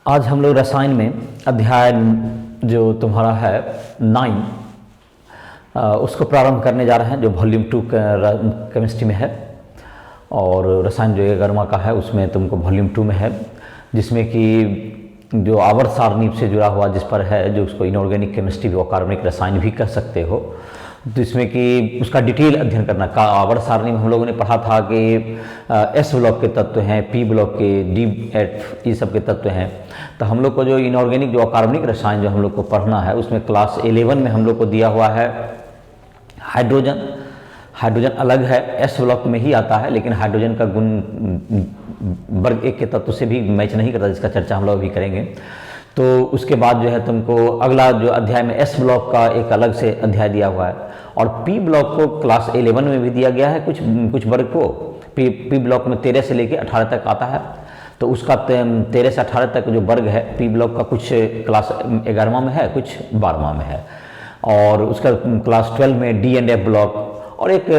आज हम लोग रसायन में अध्याय जो तुम्हारा है 9 उसको प्रारंभ करने जा रहे हैं, जो वॉल्यूम 2 केमिस्ट्री में है। और रसायन जो 11वां का है उसमें तुमको वॉल्यूम 2 में है, जिसमें कि जो आवर्त सारणी से जुड़ा हुआ जिस पर है, जो उसको इनऑर्गेनिक केमिस्ट्री व कार्बनिक रसायन भी कह सकते हो। तो इसमें कि उसका डिटेल अध्ययन करना का आवर्त सारणी में हम लोगों ने पढ़ा था कि एस ब्लॉक के तत्व हैं, पी ब्लॉक के, डी एफ, ये सब के तत्व हैं। तो हम लोग को जो इनऑर्गेनिक जो अकार्बनिक रसायन जो हम लोग को पढ़ना है, उसमें क्लास 11 में हम लोग को दिया हुआ है हाइड्रोजन। हाइड्रोजन अलग है, एस ब्लॉक में ही आता है, लेकिन हाइड्रोजन का गुण वर्ग 1 के तत्व से भी मैच नहीं करता, जिसका चर्चा हम लोग अभी करेंगे। तो उसके बाद जो है तुमको अगला जो अध्याय में एस ब्लॉक का एक अलग से अध्याय दिया हुआ है, और पी ब्लॉक को क्लास 11 में भी दिया गया है। कुछ वर्ग को पी ब्लॉक में 13 से लेकर 18 तक आता है। तो उसका 13 से 18 तक जो वर्ग है पी ब्लॉक का, कुछ क्लास 11वां में है, कुछ 12वां में है। और उसका क्लास 12 में डी एंड एफ ब्लॉक, और एक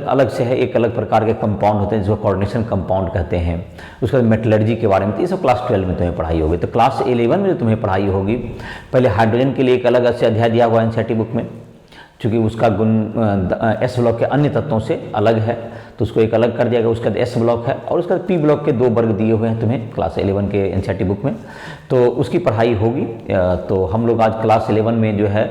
अलग से है, एक अलग प्रकार के कंपाउंड होते हैं जिसको कोऑर्डिनेशन कंपाउंड कहते हैं। उसका मेटलर्जी के बारे में, तो ये सब क्लास 12 में तुम्हें पढ़ाई होगी। तो क्लास 11 में जो तुम्हें पढ़ाई होगी, पहले हाइड्रोजन के लिए एक अलग से अध्याय दिया हुआ है एनसीईआरटी बुक में, चूँकि उसका गुण एस ब्लॉक के अन्य तत्वों से अलग है, तो उसको एक अलग कर दिया गया। उसका एस ब्लॉक है, और उसका पी ब्लॉक के 2 वर्ग दिए हुए हैं तुम्हें क्लास 11 के एनसीईआरटी बुक में, तो उसकी पढ़ाई होगी। तो हम लोग आज क्लास 11 में जो है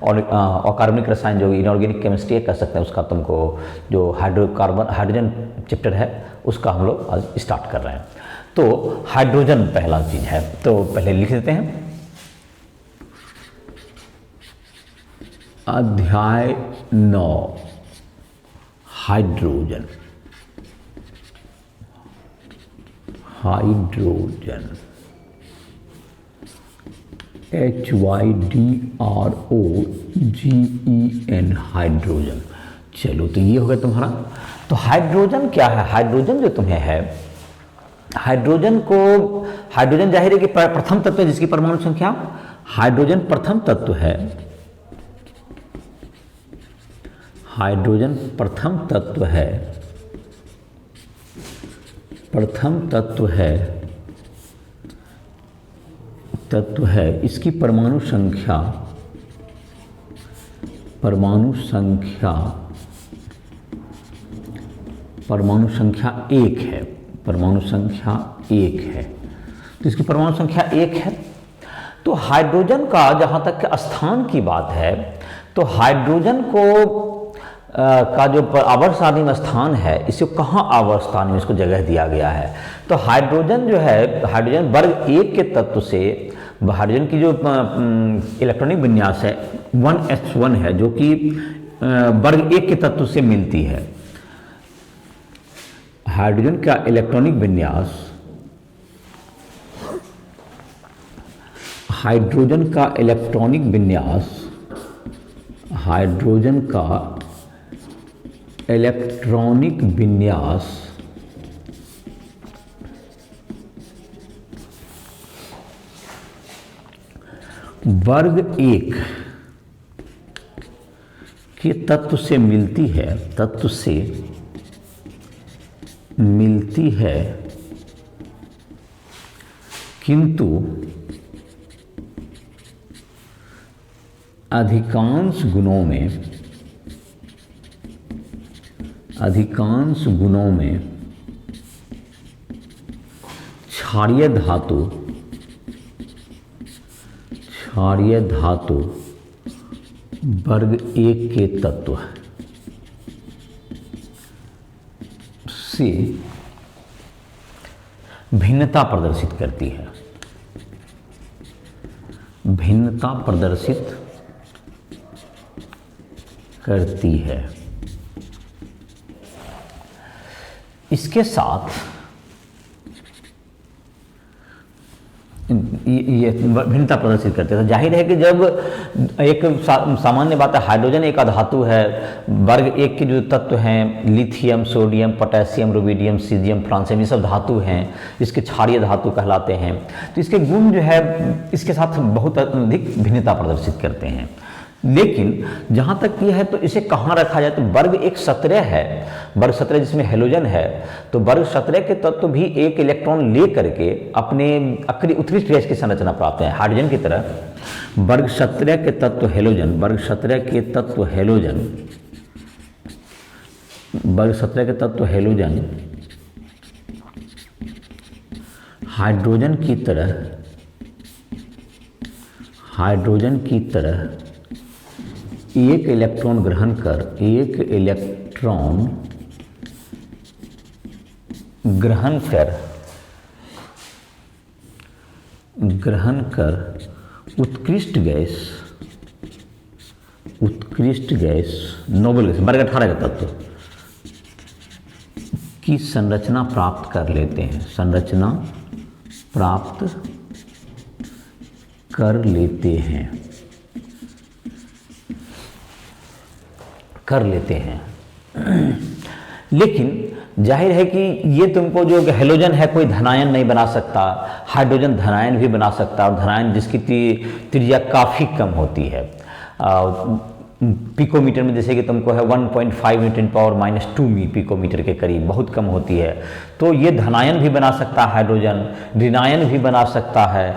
और अकार्बनिक रसायन जो इनऑर्गेनिक केमिस्ट्री कह सकते हैं, उसका तुमको जो हाइड्रोजन चैप्टर है उसका हम लोग आज स्टार्ट कर रहे हैं। तो हाइड्रोजन पहला चीज़ है, तो पहले लिख देते हैं अध्याय 9 हाइड्रोजन। Hydrogen HYDROGEN hydrogen. चलो, तो ये हो गया तुम्हारा। तो हाइड्रोजन क्या है? हाइड्रोजन जो तुम्हें है, हाइड्रोजन जाहिर है कि प्रथम तत्व है जिसकी परमाणु संख्या, हाइड्रोजन प्रथम तत्व है। हाइड्रोजन प्रथम तत्व है, तत्व है। इसकी परमाणु संख्या 1 है। परमाणु संख्या 1 है, तो इसकी परमाणु संख्या 1 है। तो हाइड्रोजन का जहाँ तक स्थान की बात है, तो हाइड्रोजन को का जो आवर्त सारणी में स्थान है, इसे कहाँ आवर्त सारणी में इसको जगह दिया गया है? तो हाइड्रोजन जो है, हाइड्रोजन वर्ग 1 के तत्व से, हाइड्रोजन की जो इलेक्ट्रॉनिक विन्यास है 1s1 है, जो कि वर्ग 1 के तत्व से मिलती है। हाइड्रोजन का इलेक्ट्रॉनिक विन्यास, हाइड्रोजन का इलेक्ट्रॉनिक विन्यास वर्ग 1 के तत्व से मिलती है, किंतु अधिकांश गुणों में क्षारीय धातु वर्ग 1 के तत्व से भिन्नता प्रदर्शित करती है। इसके साथ ये भिन्नता प्रदर्शित करते हैं। तो जाहिर है कि जब एक सामान्य बात है, हाइड्रोजन एक अधातु है, वर्ग 1 के जो तत्व हैं lithium, sodium, potassium, rubidium, caesium, francium, ये सब धातु हैं, इसके क्षारीय धातु कहलाते हैं। तो इसके गुण जो है इसके साथ बहुत अधिक भिन्नता प्रदर्शित करते हैं। लेकिन जहाँ तक ये है तो इसे कहाँ रखा जाए, तो वर्ग एक 17 है, वर्ग 17 जिसमें हेलोजन है, तो वर्ग 17 के तत्व भी एक इलेक्ट्रॉन ले करके अपने उत्कृष्ट गैस की संरचना प्राप्त है हाइड्रोजन की तरह। वर्ग 17 के तत्व हेलोजन, वर्ग 17 के तत्व हेलोजन, वर्ग 17 के तत्व हेलोजन हाइड्रोजन की तरह, हाइड्रोजन की तरह एक इलेक्ट्रॉन ग्रहण कर, एक इलेक्ट्रॉन ग्रहण कर उत्कृष्ट गैस, उत्कृष्ट गैस नोबल गैस वर्ग 18 के तत्व की संरचना प्राप्त कर लेते हैं, संरचना प्राप्त कर लेते हैं, कर लेते हैं। लेकिन जाहिर है कि ये तुमको जो हेलोजन है कोई धनायन नहीं बना सकता, हाइड्रोजन धनायन भी बना सकता है, और धनायन जिसकी त्रिज्या काफ़ी कम होती है, पिकोमीटर में जैसे कि तुमको है 1.5 × 10⁻² पिकोमीटर के करीब, बहुत कम होती है। तो ये धनायन भी बना सकता है हाइड्रोजन, ऋणायन भी बना सकता है,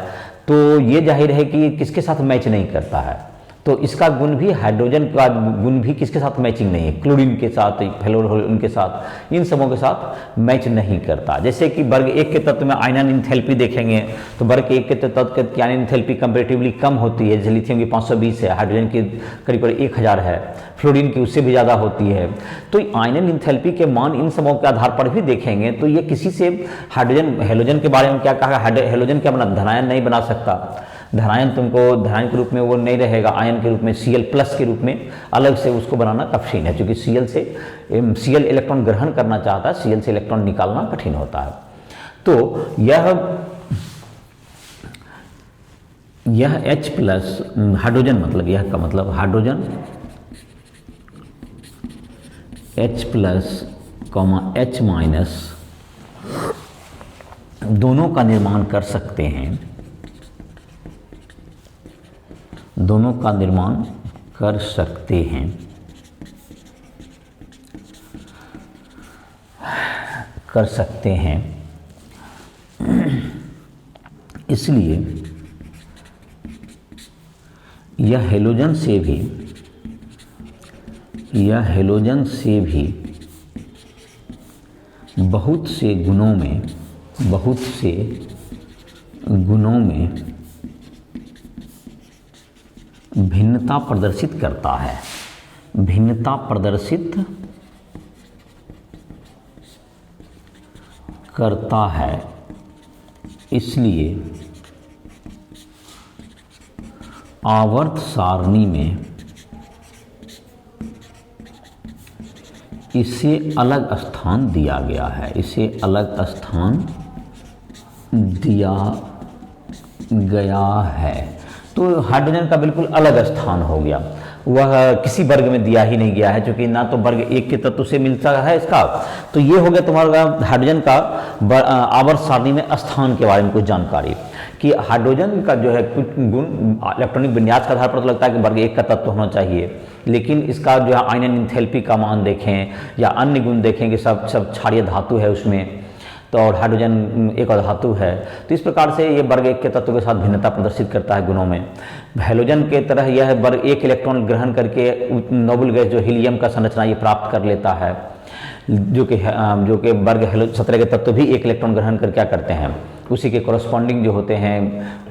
तो ये जाहिर है कि किसके साथ मैच नहीं करता है। तो इसका गुण भी, हाइड्रोजन का गुण भी किसके साथ मैचिंग नहीं है, क्लोरीन के साथ, फ्लोरीन के साथ, इन सबों के साथ मैच नहीं करता। जैसे कि वर्ग 1 के तत्व में आयनन इंथैल्पी देखेंगे तो वर्ग 1 के तत्व की आयनन इंथैल्पी कंपैरेटिवली कम होती है, जैसे लिथियम की 520 है, हाइड्रोजन की करीब 1000 है, फ्लोरीन की उससे भी ज़्यादा होती है। तो आयनन इंथैल्पी के मान इन सबों के आधार पर भी देखेंगे तो ये किसी से हाइड्रोजन, हेलोजन के बारे में क्या कहा, हेलोजन क्या बना, धनायन नहीं बना सकता, धनायन तुमको धनायन के रूप में वो नहीं रहेगा, आयन के रूप में Cl+ के रूप में अलग से उसको बनाना कठिन है, क्योंकि Cl इलेक्ट्रॉन ग्रहण करना चाहता है, Cl से इलेक्ट्रॉन निकालना कठिन होता है। तो यह H+ हाइड्रोजन, मतलब यह का मतलब हाइड्रोजन H+ H- दोनों का निर्माण कर सकते हैं, दोनों का निर्माण कर सकते हैं, कर सकते हैं। इसलिए यह हेलोजन से भी, यह हेलोजन से भी बहुत से गुणों में, बहुत से गुणों में भिन्नता प्रदर्शित करता है, भिन्नता प्रदर्शित करता है। इसलिए आवर्त सारणी में इसे अलग स्थान दिया गया है, इसे अलग स्थान दिया गया है। तो हाइड्रोजन का बिल्कुल अलग स्थान हो गया, वह किसी वर्ग में दिया ही नहीं गया है, क्योंकि ना तो वर्ग 1 के तत्व से मिलता है इसका। तो ये हो गया तुम्हारा हाइड्रोजन का आवर्त सारणी में स्थान के बारे में कुछ जानकारी, कि हाइड्रोजन का जो है कुछ गुण इलेक्ट्रॉनिक विन्यास के आधार पर तो लगता है कि वर्ग 1 का तत्व होना चाहिए, लेकिन इसका जो है आयनन इंथैल्पी का मान देखें या अन्य गुण देखें कि सब क्षारीय धातु है उसमें, तो और हाइड्रोजन एक और धातु है, तो इस प्रकार से ये वर्ग 1 के तत्व के साथ भिन्नता प्रदर्शित करता है गुणों में। हेलोजन के तरह यह वर्ग 1 इलेक्ट्रॉन ग्रहण करके नोबल गैस जो हीलियम का संरचना ये प्राप्त कर लेता है, जो कि वर्ग 17 के तत्व भी 1 इलेक्ट्रॉन ग्रहण कर क्या करते हैं, उसी के कोरस्पॉन्डिंग जो होते हैं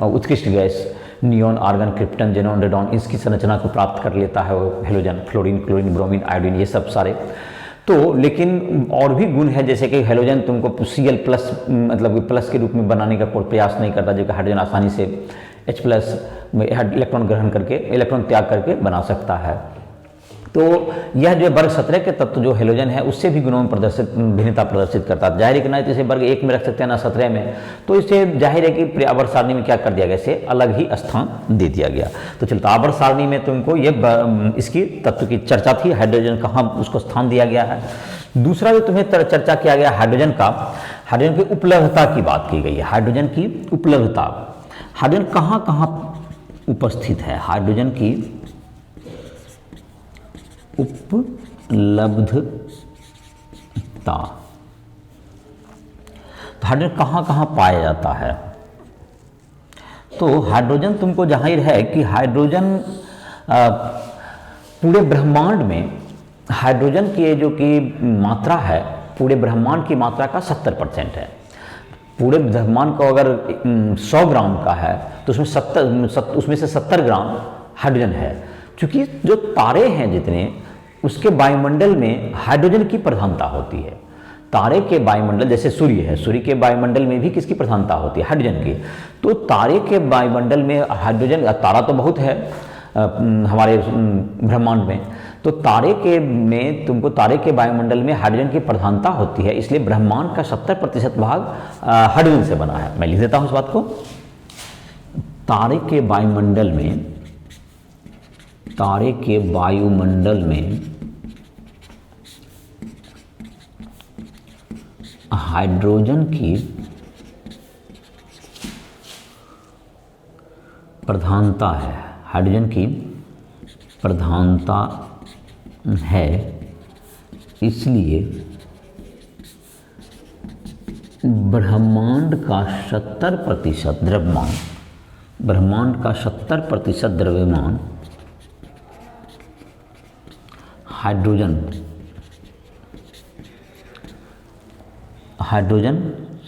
उत्कृष्ट gas neon, argon, krypton, xenon, radon, इसकी संरचना को प्राप्त कर लेता है वो halogen, fluorine, chlorine, bromine, iodine, ये सब सारे। तो लेकिन और भी गुण है, जैसे कि हेलोजन तुमको Cl+ मतलब प्लस के रूप में बनाने का कोई प्रयास नहीं करता, जो कि हाइड्रोजन आसानी से H+ में इलेक्ट्रॉन ग्रहण करके, इलेक्ट्रॉन त्याग करके बना सकता है। तो यह जो वर्ग 17 के तत्व जो हेलोजन है उससे भी गुणों में भिन्नता प्रदर्शित करता है। जाहिर है कि ना इसे वर्ग 1 में रख सकते हैं ना 17 में, तो इससे जाहिर है कि आवर्त सारणी में क्या कर दिया गया, इसे अलग ही स्थान दे दिया गया। तो चलता आवर्त सारणी में तुमको ये इसकी तत्व की चर्चा थी, हाइड्रोजन कहाँ उसको स्थान दिया गया है। दूसरा जो तुम्हें चर्चा किया गया हाइड्रोजन का, हाइड्रोजन की उपलब्धता की बात की गई है। हाइड्रोजन की उपलब्धता, हाइड्रोजन कहाँ कहाँ उपस्थित है, हाइड्रोजन की उपलब्धता। तो हाइड्रोजन कहाँ कहाँ पाया जाता है? तो हाइड्रोजन तुमको जाहिर है कि हाइड्रोजन पूरे ब्रह्मांड में हाइड्रोजन की जो कि मात्रा है पूरे ब्रह्मांड की मात्रा का 70% है। पूरे ब्रह्मांड को अगर 100 ग्राम का है तो उसमें से 70 ग्राम हाइड्रोजन है। क्योंकि जो तारे हैं जितने उसके वायुमंडल में हाइड्रोजन की प्रधानता होती है। तारे के वायुमंडल जैसे सूर्य है, सूर्य के वायुमंडल में भी किसकी प्रधानता होती है? हाइड्रोजन की। तो तारे के वायुमंडल में हाइड्रोजन, तारा तो बहुत है हमारे ब्रह्मांड में, तो तारे के वायुमंडल में हाइड्रोजन की प्रधानता होती है, इसलिए ब्रह्मांड का 70% भाग हाइड्रोजन से बना है। मैं लिख देता हूं इस बात को। तारे के वायुमंडल में हाइड्रोजन की प्रधानता है, हाइड्रोजन की प्रधानता है, इसलिए ब्रह्मांड का 70% द्रव्यमान हाइड्रोजन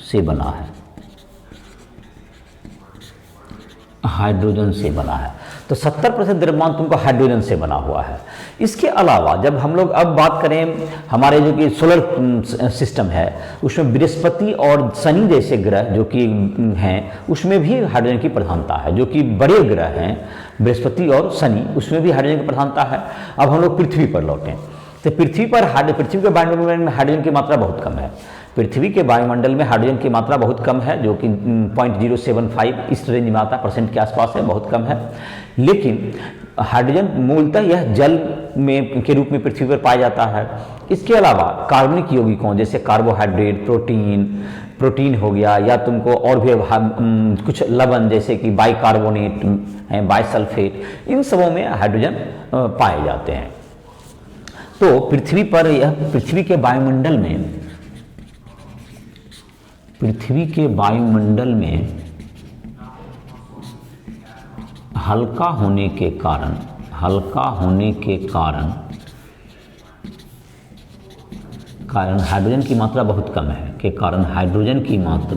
से बना है, हाइड्रोजन से बना है। तो 70% द्रव्यमान तुमको हाइड्रोजन से बना हुआ है। इसके अलावा जब हम लोग अब बात करें हमारे जो कि सोलर सिस्टम है उसमें बृहस्पति और शनि जैसे ग्रह जो कि हैं उसमें भी हाइड्रोजन की प्रधानता है। जो कि बड़े ग्रह हैं बृहस्पति और शनि, उसमें भी हाइड्रोजन की प्रधानता है। अब हम लोग पृथ्वी पर लौटें तो पृथ्वी के वायुमंडल में हाइड्रोजन की मात्रा बहुत कम है। पृथ्वी के वायुमंडल में हाइड्रोजन की मात्रा बहुत कम है, जो कि 0.075 इस रेंज में आता % के आसपास है, बहुत कम है। लेकिन हाइड्रोजन मूलतः यह जल में के रूप में पृथ्वी पर पाया जाता है। इसके अलावा कार्बनिक यौगिकों जैसे कार्बोहाइड्रेट, प्रोटीन हो गया, या तुमको और भी कुछ लवण जैसे कि बाइकार्बोनेट है, बाइसल्फेट, इन सबों में हाइड्रोजन पाए जाते हैं। तो पृथ्वी के वायुमंडल में हल्का होने के कारण हाइड्रोजन की मात्रा बहुत कम है के कारण हाइड्रोजन की मात्रा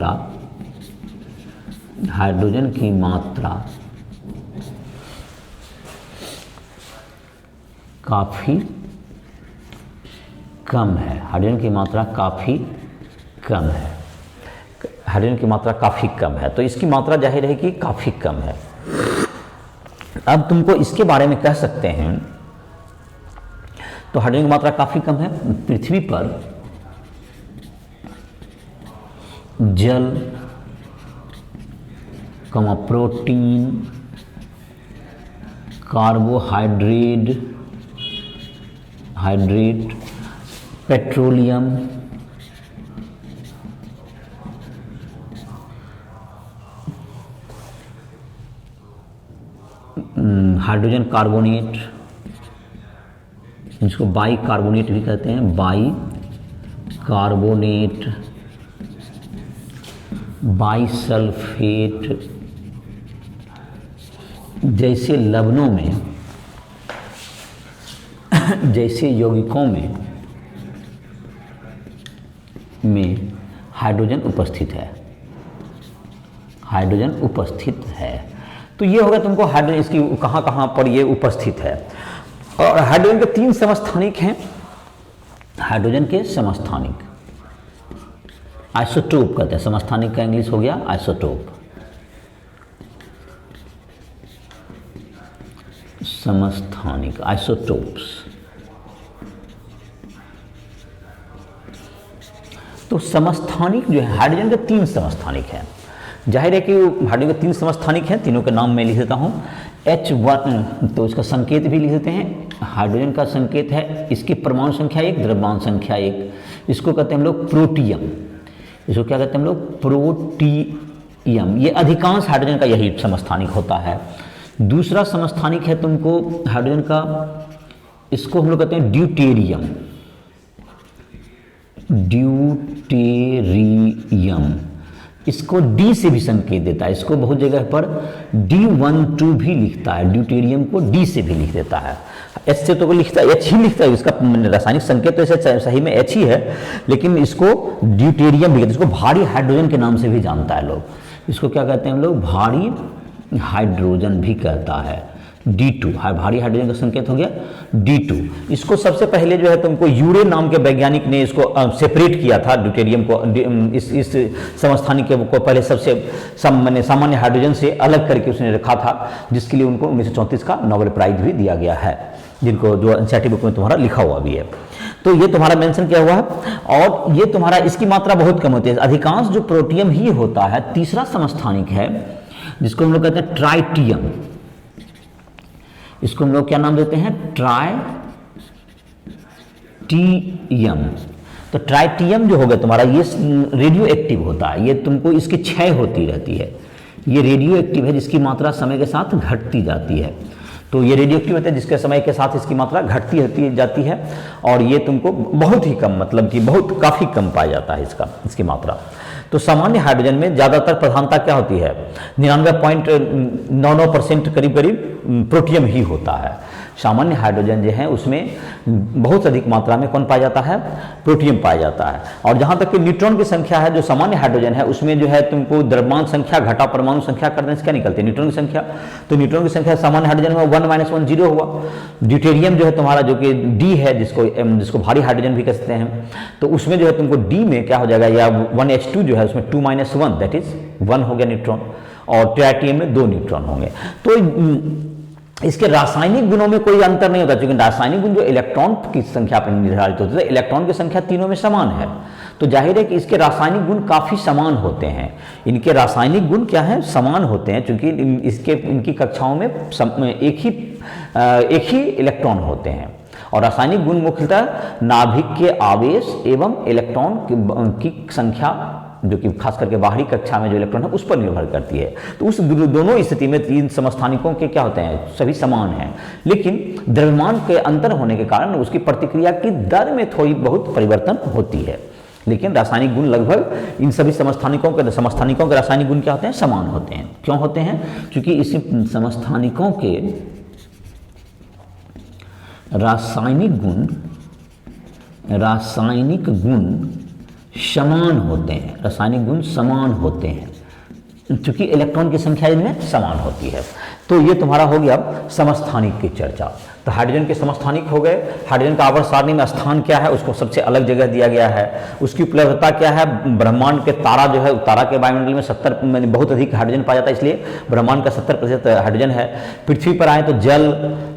काफ़ी कम है। हाइड्रोजन की मात्रा काफ़ी कम है। तो इसकी मात्रा जाहिर है कि काफ़ी कम है। अब तुमको इसके बारे में कह सकते हैं, तो हाइड्रोजन की मात्रा काफ़ी कम है। पृथ्वी पर जल, protein, carbohydrate, petroleum, hydrogen carbonate, जिसको बाइकार्बोनेट भी कहते हैं, बाइकार्बोनेट, बाइसल्फेट जैसे लवणों में, जैसे यौगिकों में हाइड्रोजन उपस्थित है। तो ये होगा तुमको हाइड्रोजन, इसकी कहाँ कहाँ पर ये उपस्थित है। और हाइड्रोजन के 3 समस्थानिक हैं। हाइड्रोजन के समस्थानिक आइसोटोप कहते हैं। समस्थानिक का इंग्लिश हो गया आइसोटोप। समस्थानिक, आइसोटोप्स। तो समस्थानिक जो है, हाइड्रोजन के 3 समस्थानिक हैं। जाहिर है कि हाइड्रोजन के 3 समस्थानिक हैं, तीनों के नाम मैं लिख देता हूँ। H1, तो इसका संकेत भी लिख देते हैं। हाइड्रोजन का संकेत है, इसकी परमाणु संख्या 1, द्रव्यमान संख्या 1। इसको कहते हैं हम लोग प्रोटियम। इसको क्या कहते हैं हम लोग? प्रोटियम। ये अधिकांश हाइड्रोजन का यही समस्थानिक होता है। दूसरा समस्थानिक है तुमको हाइड्रोजन का इसको हम लोग कहते हैं ड्यूटेरियम। ड्यूटेरियम इसको डी से भी संकेत देता है, इसको बहुत जगह पर D12 भी लिखता है, ड्यूटेरियम को डी से भी लिख देता है। एच से तो लिखता है, एच ही लिखता है, इसका रासायनिक संकेत तो ऐसे सही में एच ही है, लेकिन इसको ड्यूटेरियम भी कहते हैं। इसको भारी हाइड्रोजन के नाम से भी जानता है लोग, इसको क्या कहते हैं हम लोग, भारी हाइड्रोजन भी कहता है। D2 भारी हाइड्रोजन का संकेत हो गया D2। इसको सबसे पहले जो है तुमको यूरे नाम के वैज्ञानिक ने इसको सेपरेट किया था, ड्यूटेरियम को इस समस्थानिक को पहले सबसे सामान्य हाइड्रोजन से अलग करके उसने रखा था, जिसके लिए उनको 1934 का नोबेल प्राइज भी दिया गया है, जिनको जो एनसीईआरटी बुक में तुम्हारा लिखा हुआ भी है। तो ये तुम्हारा मेंशन किया हुआ है, और ये तुम्हारा इसकी मात्रा बहुत कम होती है। अधिकांश जो प्रोटियम ही होता है। तीसरा समस्थानिक है जिसको हम लोग कहते हैं ट्राइटियम, इसको हम लोग क्या नाम देते हैं, ट्राइटियम। तो ट्राइटियम जो होगा तुम्हारा, ये रेडियो एक्टिव होता है, ये तुमको इसकी क्षय होती रहती है, ये रेडियो एक्टिव है जिसकी मात्रा समय के साथ घटती जाती है। तो ये रेडियो एक्टिव होता है जिसके समय के साथ इसकी मात्रा घटती जाती है, और ये तुमको बहुत ही कम, मतलब कि बहुत काफ़ी कम पाया जाता है इसकी मात्रा। तो सामान्य हाइड्रोजन में ज़्यादातर प्रधानता क्या होती है, 99.99% करीब प्रोटियम ही होता है। सामान्य हाइड्रोजन जो है उसमें बहुत अधिक मात्रा में कौन पाया जाता है, प्रोटियम पाया जाता है। और जहाँ तक कि न्यूट्रॉन की संख्या है, जो सामान्य हाइड्रोजन है उसमें जो है तुमको द्रव्यमान संख्या घटा परमाणु संख्या करने से क्या निकलती है, न्यूट्रॉन की संख्या। तो न्यूट्रॉन की संख्या सामान्य हाइड्रोजन में 1 - 1 0 हुआ। ड्यूटेरियम जो है तुम्हारा, जो कि डी है, जिसको भारी हाइड्रोजन भी कहते हैं, तो उसमें जो है तुमको डी में क्या हो जाएगा, या 1H2 जो है उसमें 2 - 1 दैट इज 1 हो गया न्यूट्रॉन, और ट्राइटियम में 2 न्यूट्रॉन होंगे। तो इसके रासायनिक गुणों में कोई अंतर नहीं होता, क्योंकि रासायनिक गुण जो इलेक्ट्रॉन की संख्या पर निर्धारित होते हैं, इलेक्ट्रॉन की संख्या तीनों में समान है, तो जाहिर है कि इसके रासायनिक गुण काफ़ी समान होते हैं। इनके रासायनिक गुण क्या है, समान होते हैं, क्योंकि इनकी कक्षाओं में एक ही इलेक्ट्रॉन होते हैं। और रासायनिक गुण मुख्यतः नाभिक के आवेश एवं इलेक्ट्रॉन की संख्या, जो कि खास करके बाहरी कक्षा में जो इलेक्ट्रॉन है उस पर निर्भर करती है। तो उस दोनों स्थिति में तीन समस्थानिकों के क्या होते हैं, सभी समान हैं, लेकिन द्रव्यमान के अंतर होने के कारण उसकी प्रतिक्रिया की दर में थोड़ी बहुत परिवर्तन होती है। लेकिन रासायनिक गुण लगभग इन सभी समस्थानिकों के रासायनिक गुण क्या होते हैं, समान होते हैं। क्यों होते हैं, क्योंकि इसी समस्थानिकों के रासायनिक गुण समान होते हैं, रासायनिक गुण समान होते हैं, क्योंकि इलेक्ट्रॉन की संख्या इनमें समान होती है। तो ये तुम्हारा हो गया समस्थानिक की चर्चा। तो हाइड्रोजन के समस्थानिक हो गए। हाइड्रोजन का आवर्त सारणी में स्थान क्या है, उसको सबसे अलग जगह दिया गया है। उसकी उपलब्धता क्या है, ब्रह्मांड के तारा जो है, तारा के वायुमंडल में 70 में बहुत अधिक हाइड्रोजन पाया जाता है, इसलिए ब्रह्मांड का 70% हाइड्रोजन है। पृथ्वी पर आए तो जल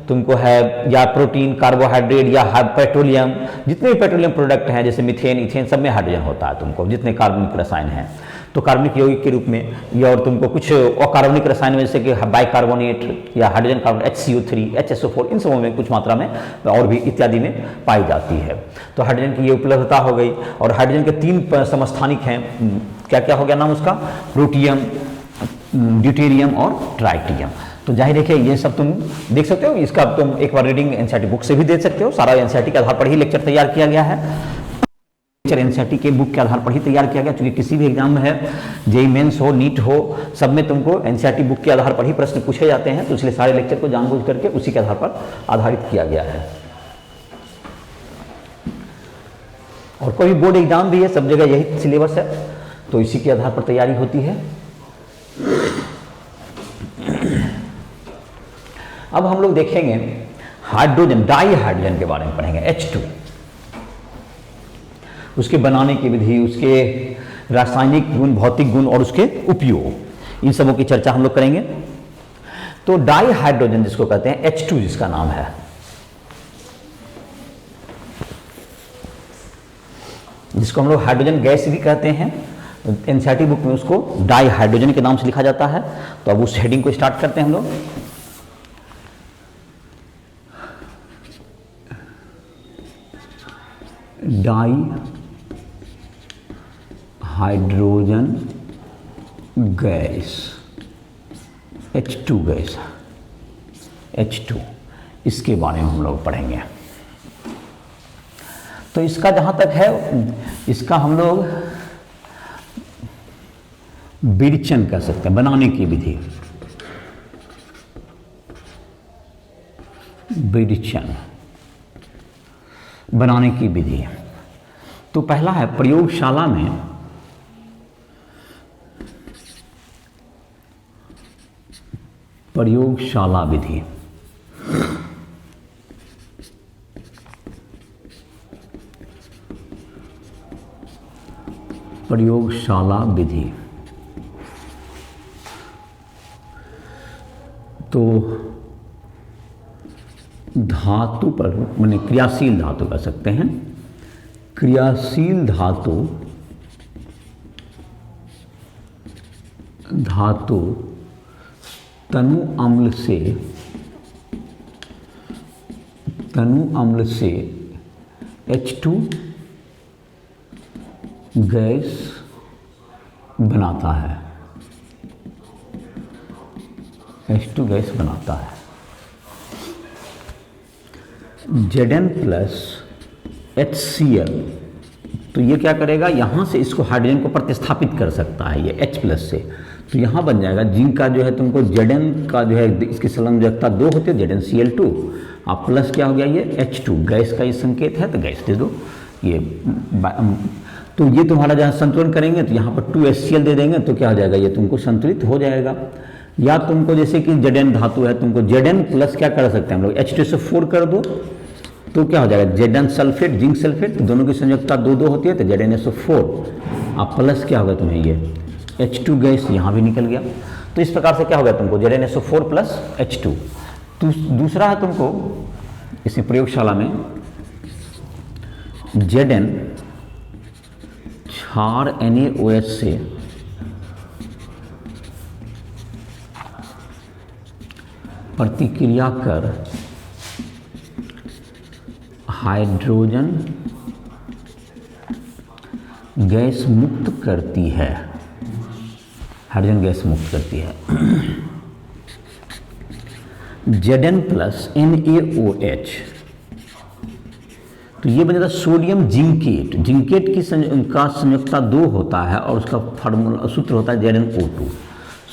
तुमको है, या प्रोटीन, कार्बोहाइड्रेट, या पेट्रोलियम, जितने भी पेट्रोलियम प्रोडक्ट हैं जैसे मीथेन, इथेन, सब में हाइड्रोजन होता है तुमको, जितने कार्बनिक रसायन हैं। तो कार्बनिक यौगिक के रूप में, या और तुमको कुछ अकार्बनिक रसायन में जैसे कि बाइकार्बोनेट या हाइड्रोजन कार्बोनेट, HCO3, HSO4, इन सबों में कुछ मात्रा में और भी इत्यादि में पाई जाती है। तो हाइड्रोजन की ये उपलब्धता हो गई। और हाइड्रोजन के 3 समस्थानिक हैं, क्या क्या हो गया नाम उसका, प्रोटियम, ड्यूटेरियम और ट्राइटियम। तो जाहिर है कि ये सब तुम देख सकते हो, इसका तुम एक बार रीडिंग एनसीईआरटी बुक से भी दे सकते हो। सारा एनसीईआरटी के आधार पर ही लेक्चर तैयार किया गया है, एनसीईआरटी के बुक के आधार पर ही तैयार किया गया, क्योंकि किसी भी एग्जाम में है, जेईई मेंस हो, नीट हो, सब में तुमको एनसीईआरटी बुक के आधार पर ही प्रश्न पूछे जाते हैं। तो इसलिए सारे लेक्चर को जानबूझ करके उसी के आधार पर आधारित किया गया है। और कोई बोर्ड एग्जाम भी है, सब जगह यही सिलेबस है, तो इसी के आधार पर तैयारी होती है। अब हम लोग देखेंगे हाइड्रोजन, डाई हाइड्रोजन के बारे में पढ़ेंगे, H2, उसके बनाने की विधि, उसके रासायनिक गुण, भौतिक गुण और उसके उपयोग, इन सबों की चर्चा हम लोग करेंगे। तो डाई हाइड्रोजन जिसको कहते हैं, H2 जिसका नाम है, जिसको हम लोग हाइड्रोजन गैस भी कहते हैं, एनसीईआरटी बुक में उसको डाई हाइड्रोजन के नाम से लिखा जाता है। तो अब उस हेडिंग को स्टार्ट करते हैं हम लोग। Di hydrogen gas, H2 gas, H2, इसके बारे में हम लोग पढ़ेंगे। तो इसका जहाँ तक है, इसका हम लोग विरेचन कह सकते हैं, बनाने की विधि, विरेचन बनाने की विधि। तो पहला है प्रयोगशाला में प्रयोगशाला विधि। प्रयोगशाला विधि तो धातु पर, माने क्रियाशील धातु कह सकते हैं, क्रियाशील धातु तनु अम्ल से H2 गैस बनाता है, H2 गैस बनाता है। Zn प्लस HCl, तो ये क्या करेगा, यहाँ से इसको हाइड्रोजन को प्रतिस्थापित कर सकता है ये H प्लस से, तो यहाँ बन जाएगा जिंक का जो है तुमको Zn का जो है इसकी संलग्नता 2 होती है, ZnCl2, अब प्लस क्या हो गया ये H2 गैस का ये संकेत है, तो गैस दे दो ये। तो ये तुम्हारा जहाँ संतुलन करेंगे तो यहाँ पर 2HCl दे देंगे, तो क्या हो जाएगा, ये तुमको संतुलित हो जाएगा। या तुमको जैसे कि Zn धातु है, तुमको Zn प्लस क्या कर सकते हैं हम लोग, H2 से 4 कर दो, तो क्या हो जाएगा Zn सल्फेट, जिंक सल्फेट, तो दोनों की संयोजकता 2-2 होती है, तो ZnSO4, अब प्लस क्या होगा तुम्हें ये H2 गैस यहाँ भी निकल गया। तो इस प्रकार से क्या हो गया तुमको ZnSO4 प्लस H2। दूसरा है तुमको इसमें प्रयोगशाला में Zn क्षार NaOH से प्रतिक्रिया कर हाइड्रोजन गैस मुक्त करती है, हाइड्रोजन गैस मुक्त करती है। Zn प्लस NaOH, तो ये बन जाता सोडियम जिंकेट, जिंकेट की का संयोजकता 2 होता है और उसका फार्मूला सूत्र होता है ZnO2,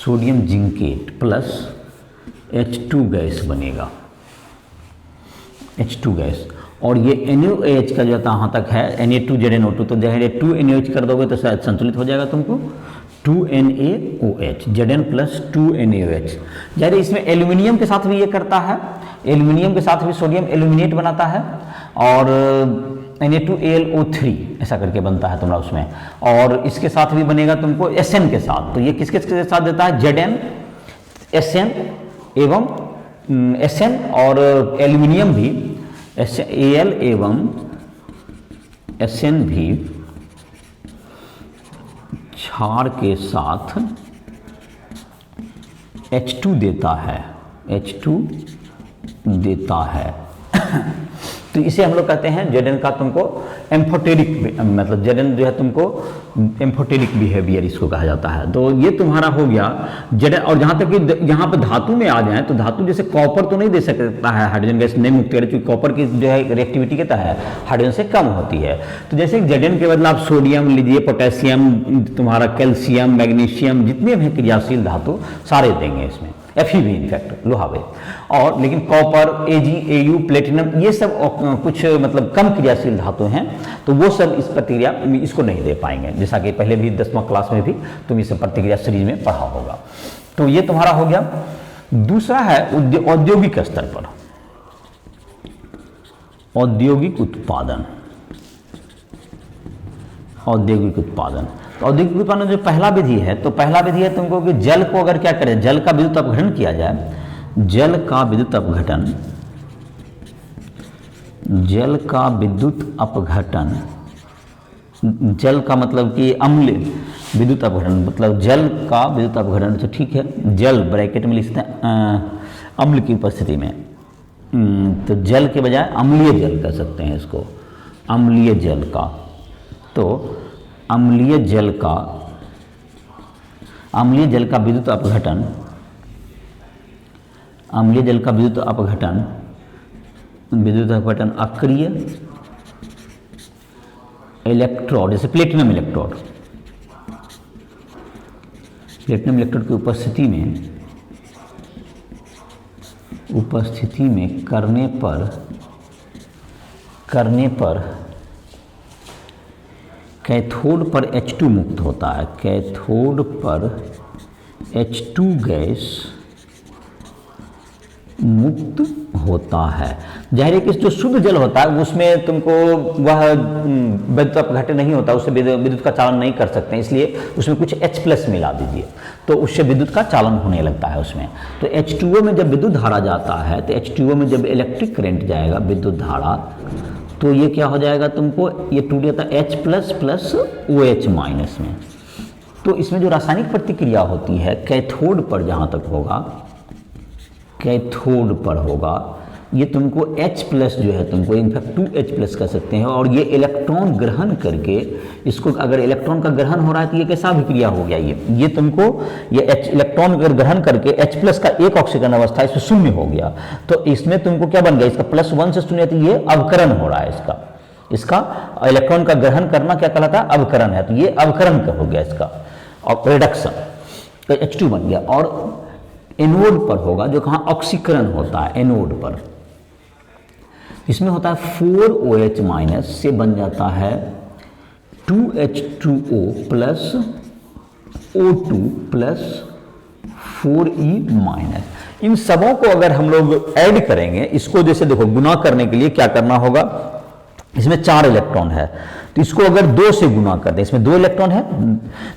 sodium zincate plus H2 gas बनेगा, H2 गैस। और ये NaOH का जो यहाँ तक है Na2ZnO2, तो जहाँ 2NaOH कर दोगे तो शायद संतुलित हो जाएगा तुमको 2NaOH, Zn प्लस 2NaOH। जैसे इसमें एल्यूमिनियम के साथ भी ये करता है, एल्यूमिनियम के साथ भी सोडियम एल्यूमिनेट बनाता है, और Na2AlO3 ऐसा करके बनता है तुम्हारा उसमें, और इसके साथ भी बनेगा तुमको Sn के साथ। तो ये किसके साथ देता है, Zn, Sn एवं Sn, और एल्यूमिनियम भी Al एवं Sn भी क्षार के साथ H2 देता है, H2 देता है। तो इसे हम लोग कहते हैं Zn का तुमको एम्फोटेरिक, मतलब Zn जो है तुमको एम्फोटेरिक बिहेवियर इसको कहा जाता है। तो ये तुम्हारा हो गया Zn। और जहाँ तक कि यहाँ पे धातु में आ जाए तो धातु जैसे कॉपर तो नहीं दे सकता है हाइड्रोजन गैस नहीं मुक्त करे, क्योंकि कॉपर की जो है रिएक्टिविटी क्या है हाइड्रोजन से कम होती है। तो जैसे Zn के बदले आप सोडियम लीजिए, पोटेशियम, तुम्हारा कैल्शियम, मैग्नीशियम, जितने भी क्रियाशील धातु सारे देंगे इसमें, Fe भी इनफैक्ट लोहा भी। और लेकिन कॉपर, Ag, Au, प्लेटिनम, ये सब कुछ मतलब कम क्रियाशील धातु हैं, तो वो सब इस प्रतिक्रिया इसको नहीं दे पाएंगे, जैसा कि पहले भी 10वां क्लास में भी तुम इस प्रतिक्रिया सीरीज में पढ़ा होगा। तो ये तुम्हारा हो गया। दूसरा है औद्योगिक स्तर पर औद्योगिक उत्पादन, औद्योगिक उत्पादन। तो औद्योगिक उत्पादन जो पहला विधि है, तो पहला विधि है तुमको कि जल को अगर क्या करें, जल का विद्युत अपघटन किया जाए, जल का विद्युत अपघटन, जल का विद्युत अपघटन, जल का मतलब कि अम्ल विद्युत अपघटन, मतलब जल का विद्युत अपघटन, तो ठीक है, जल ब्रैकेट में लिखते हैं अम्ल की उपस्थिति में, तो जल के बजाय अम्लीय जल कह सकते हैं इसको, अम्लीय जल का। तो अम्लीय जल का विद्युत अपघटन, अम्लीय जल का विद्युत अपघटन अक्रिय इलेक्ट्रोड, जैसे प्लेटिनम इलेक्ट्रोड, प्लेटिनम इलेक्ट्रोड की उपस्थिति में करने पर कैथोड पर H2 मुक्त होता है, कैथोड पर H2 गैस मुक्त होता है। जाहिर है कि जो शुद्ध जल होता है उसमें तुमको वह विद्युत अपघटन नहीं होता, उससे विद्युत का चालन नहीं कर सकते, इसलिए उसमें कुछ H+ मिला दीजिए तो उससे विद्युत का चालन होने लगता है उसमें। तो H2O में जब विद्युत धारा जाता है तो H2O में जब इलेक्ट्रिक करंट जाएगा, विद्युत धारा, तो ये क्या हो जाएगा तुमको, ये टूट जाता है H+ प्लस OH माइनस में। तो इसमें जो रासायनिक प्रतिक्रिया होती है कैथोड पर, जहाँ तक होगा कैथोड पर होगा, ये तुमको H+ जो है तुमको इनफैक्ट 2H+ कह सकते हैं, और ये इलेक्ट्रॉन ग्रहण करके, इसको अगर इलेक्ट्रॉन का ग्रहण हो रहा है तो ये कैसा अभिक्रिया हो गया, ये तुमको ये इलेक्ट्रॉन अगर ग्रहण करके H+ का एक ऑक्सीकरण अवस्था इसमें शून्य हो गया, तो इसमें तुमको क्या बन गया, इसका +1 से शून्य, तो ये अवकरण हो रहा है इसका इलेक्ट्रॉन का ग्रहण करना क्या कहलाता है, अवकरण है, तो ये अवकरण का हो गया इसका, और रिडक्शन, तो H2 बन गया। और एनोड पर होगा, जो कहाँ ऑक्सीकरण होता है एनोड पर, इसमें होता है 4OH माइनस से बन जाता है 2H2O plus O2 plus 4E minus. इन सबों को अगर हम लोग ऐड करेंगे, इसको जैसे देखो गुना करने के लिए क्या करना होगा, इसमें 4 इलेक्ट्रॉन है, तो इसको अगर 2 से गुना कर दें, इसमें 2 इलेक्ट्रॉन है,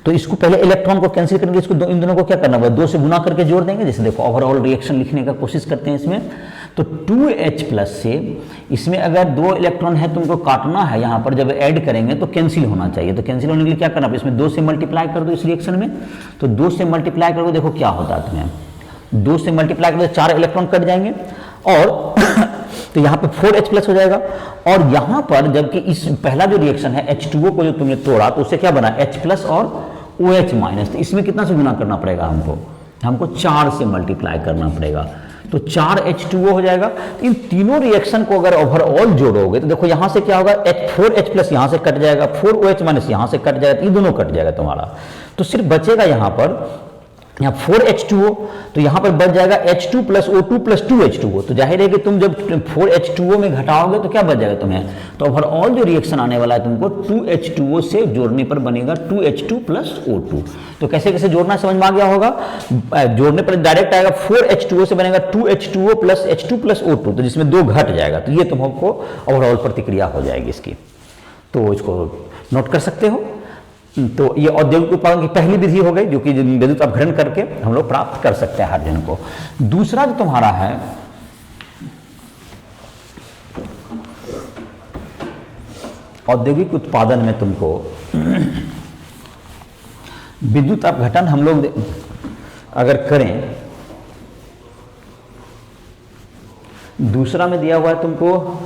तो इसको पहले इलेक्ट्रॉन को कैंसिल करेंगे, इसको इन दोनों को क्या करना होगा, 2 से गुना करके जोड़ देंगे। जैसे देखो ओवरऑल रिएक्शन लिखने का कोशिश करते हैं इसमें, तो 2H+ से इसमें अगर 2 इलेक्ट्रॉन है तुमको काटना है, यहाँ पर जब ऐड करेंगे तो कैंसिल होना चाहिए, तो कैंसिल होने के लिए क्या करना है, इसमें 2 से मल्टीप्लाई कर दो इस रिएक्शन में, तो 2 से मल्टीप्लाई करोगे, देखो क्या होता है तुम्हें, 2 से मल्टीप्लाई करोगे 4 इलेक्ट्रॉन कट जाएंगे, और तो यहाँ पे 4H+ हो जाएगा। और यहाँ पर जबकि इस पहला जो रिएक्शन है H2O को जो तुमने तोड़ा, तो उससे क्या बना, H+ और OH माइनस, तो इसमें कितना से गुना करना पड़ेगा हमको 4 से मल्टीप्लाई करना पड़ेगा, तो 4H2O हो जाएगा। इन तीनों रिएक्शन को अगर ओवरऑल जोड़ोगे तो देखो यहाँ से क्या होगा, 4H+ यहाँ से कट जाएगा, 4OH माइनस यहाँ से कट जाएगा, ये दोनों कट जाएगा तुम्हारा, तो सिर्फ बचेगा यहाँ पर 4H2O, तो यहाँ पर बच जाएगा H2 plus O2 plus 2H2O। तो जाहिर है कि तुम जब 4H2O में घटाओगे तो क्या बच जाएगा तुम्हें, तो ओवरऑल जो रिएक्शन आने वाला है तुमको 2H2O से जोड़ने पर बनेगा 2H2 प्लस O2। तो कैसे कैसे जोड़ना समझ में आ गया होगा, जोड़ने पर डायरेक्ट आएगा 4H2O से बनेगा 2H2O plus H2 plus O2, तो जिसमें 2 घट जाएगा, तो ये तुमको ओवरऑल प्रतिक्रिया हो जाएगी इसकी, तो इसको नोट कर सकते हो। तो ये औद्योगिक उत्पादन की पहली विधि हो गई, जो कि विद्युत अपघटन करके हम लोग प्राप्त कर सकते हैं हाइड्रोजन को। दूसरा जो तुम्हारा है औद्योगिक उत्पादन में तुमको विद्युत अपघटन हम लोग अगर करें, दूसरा में दिया हुआ है तुमको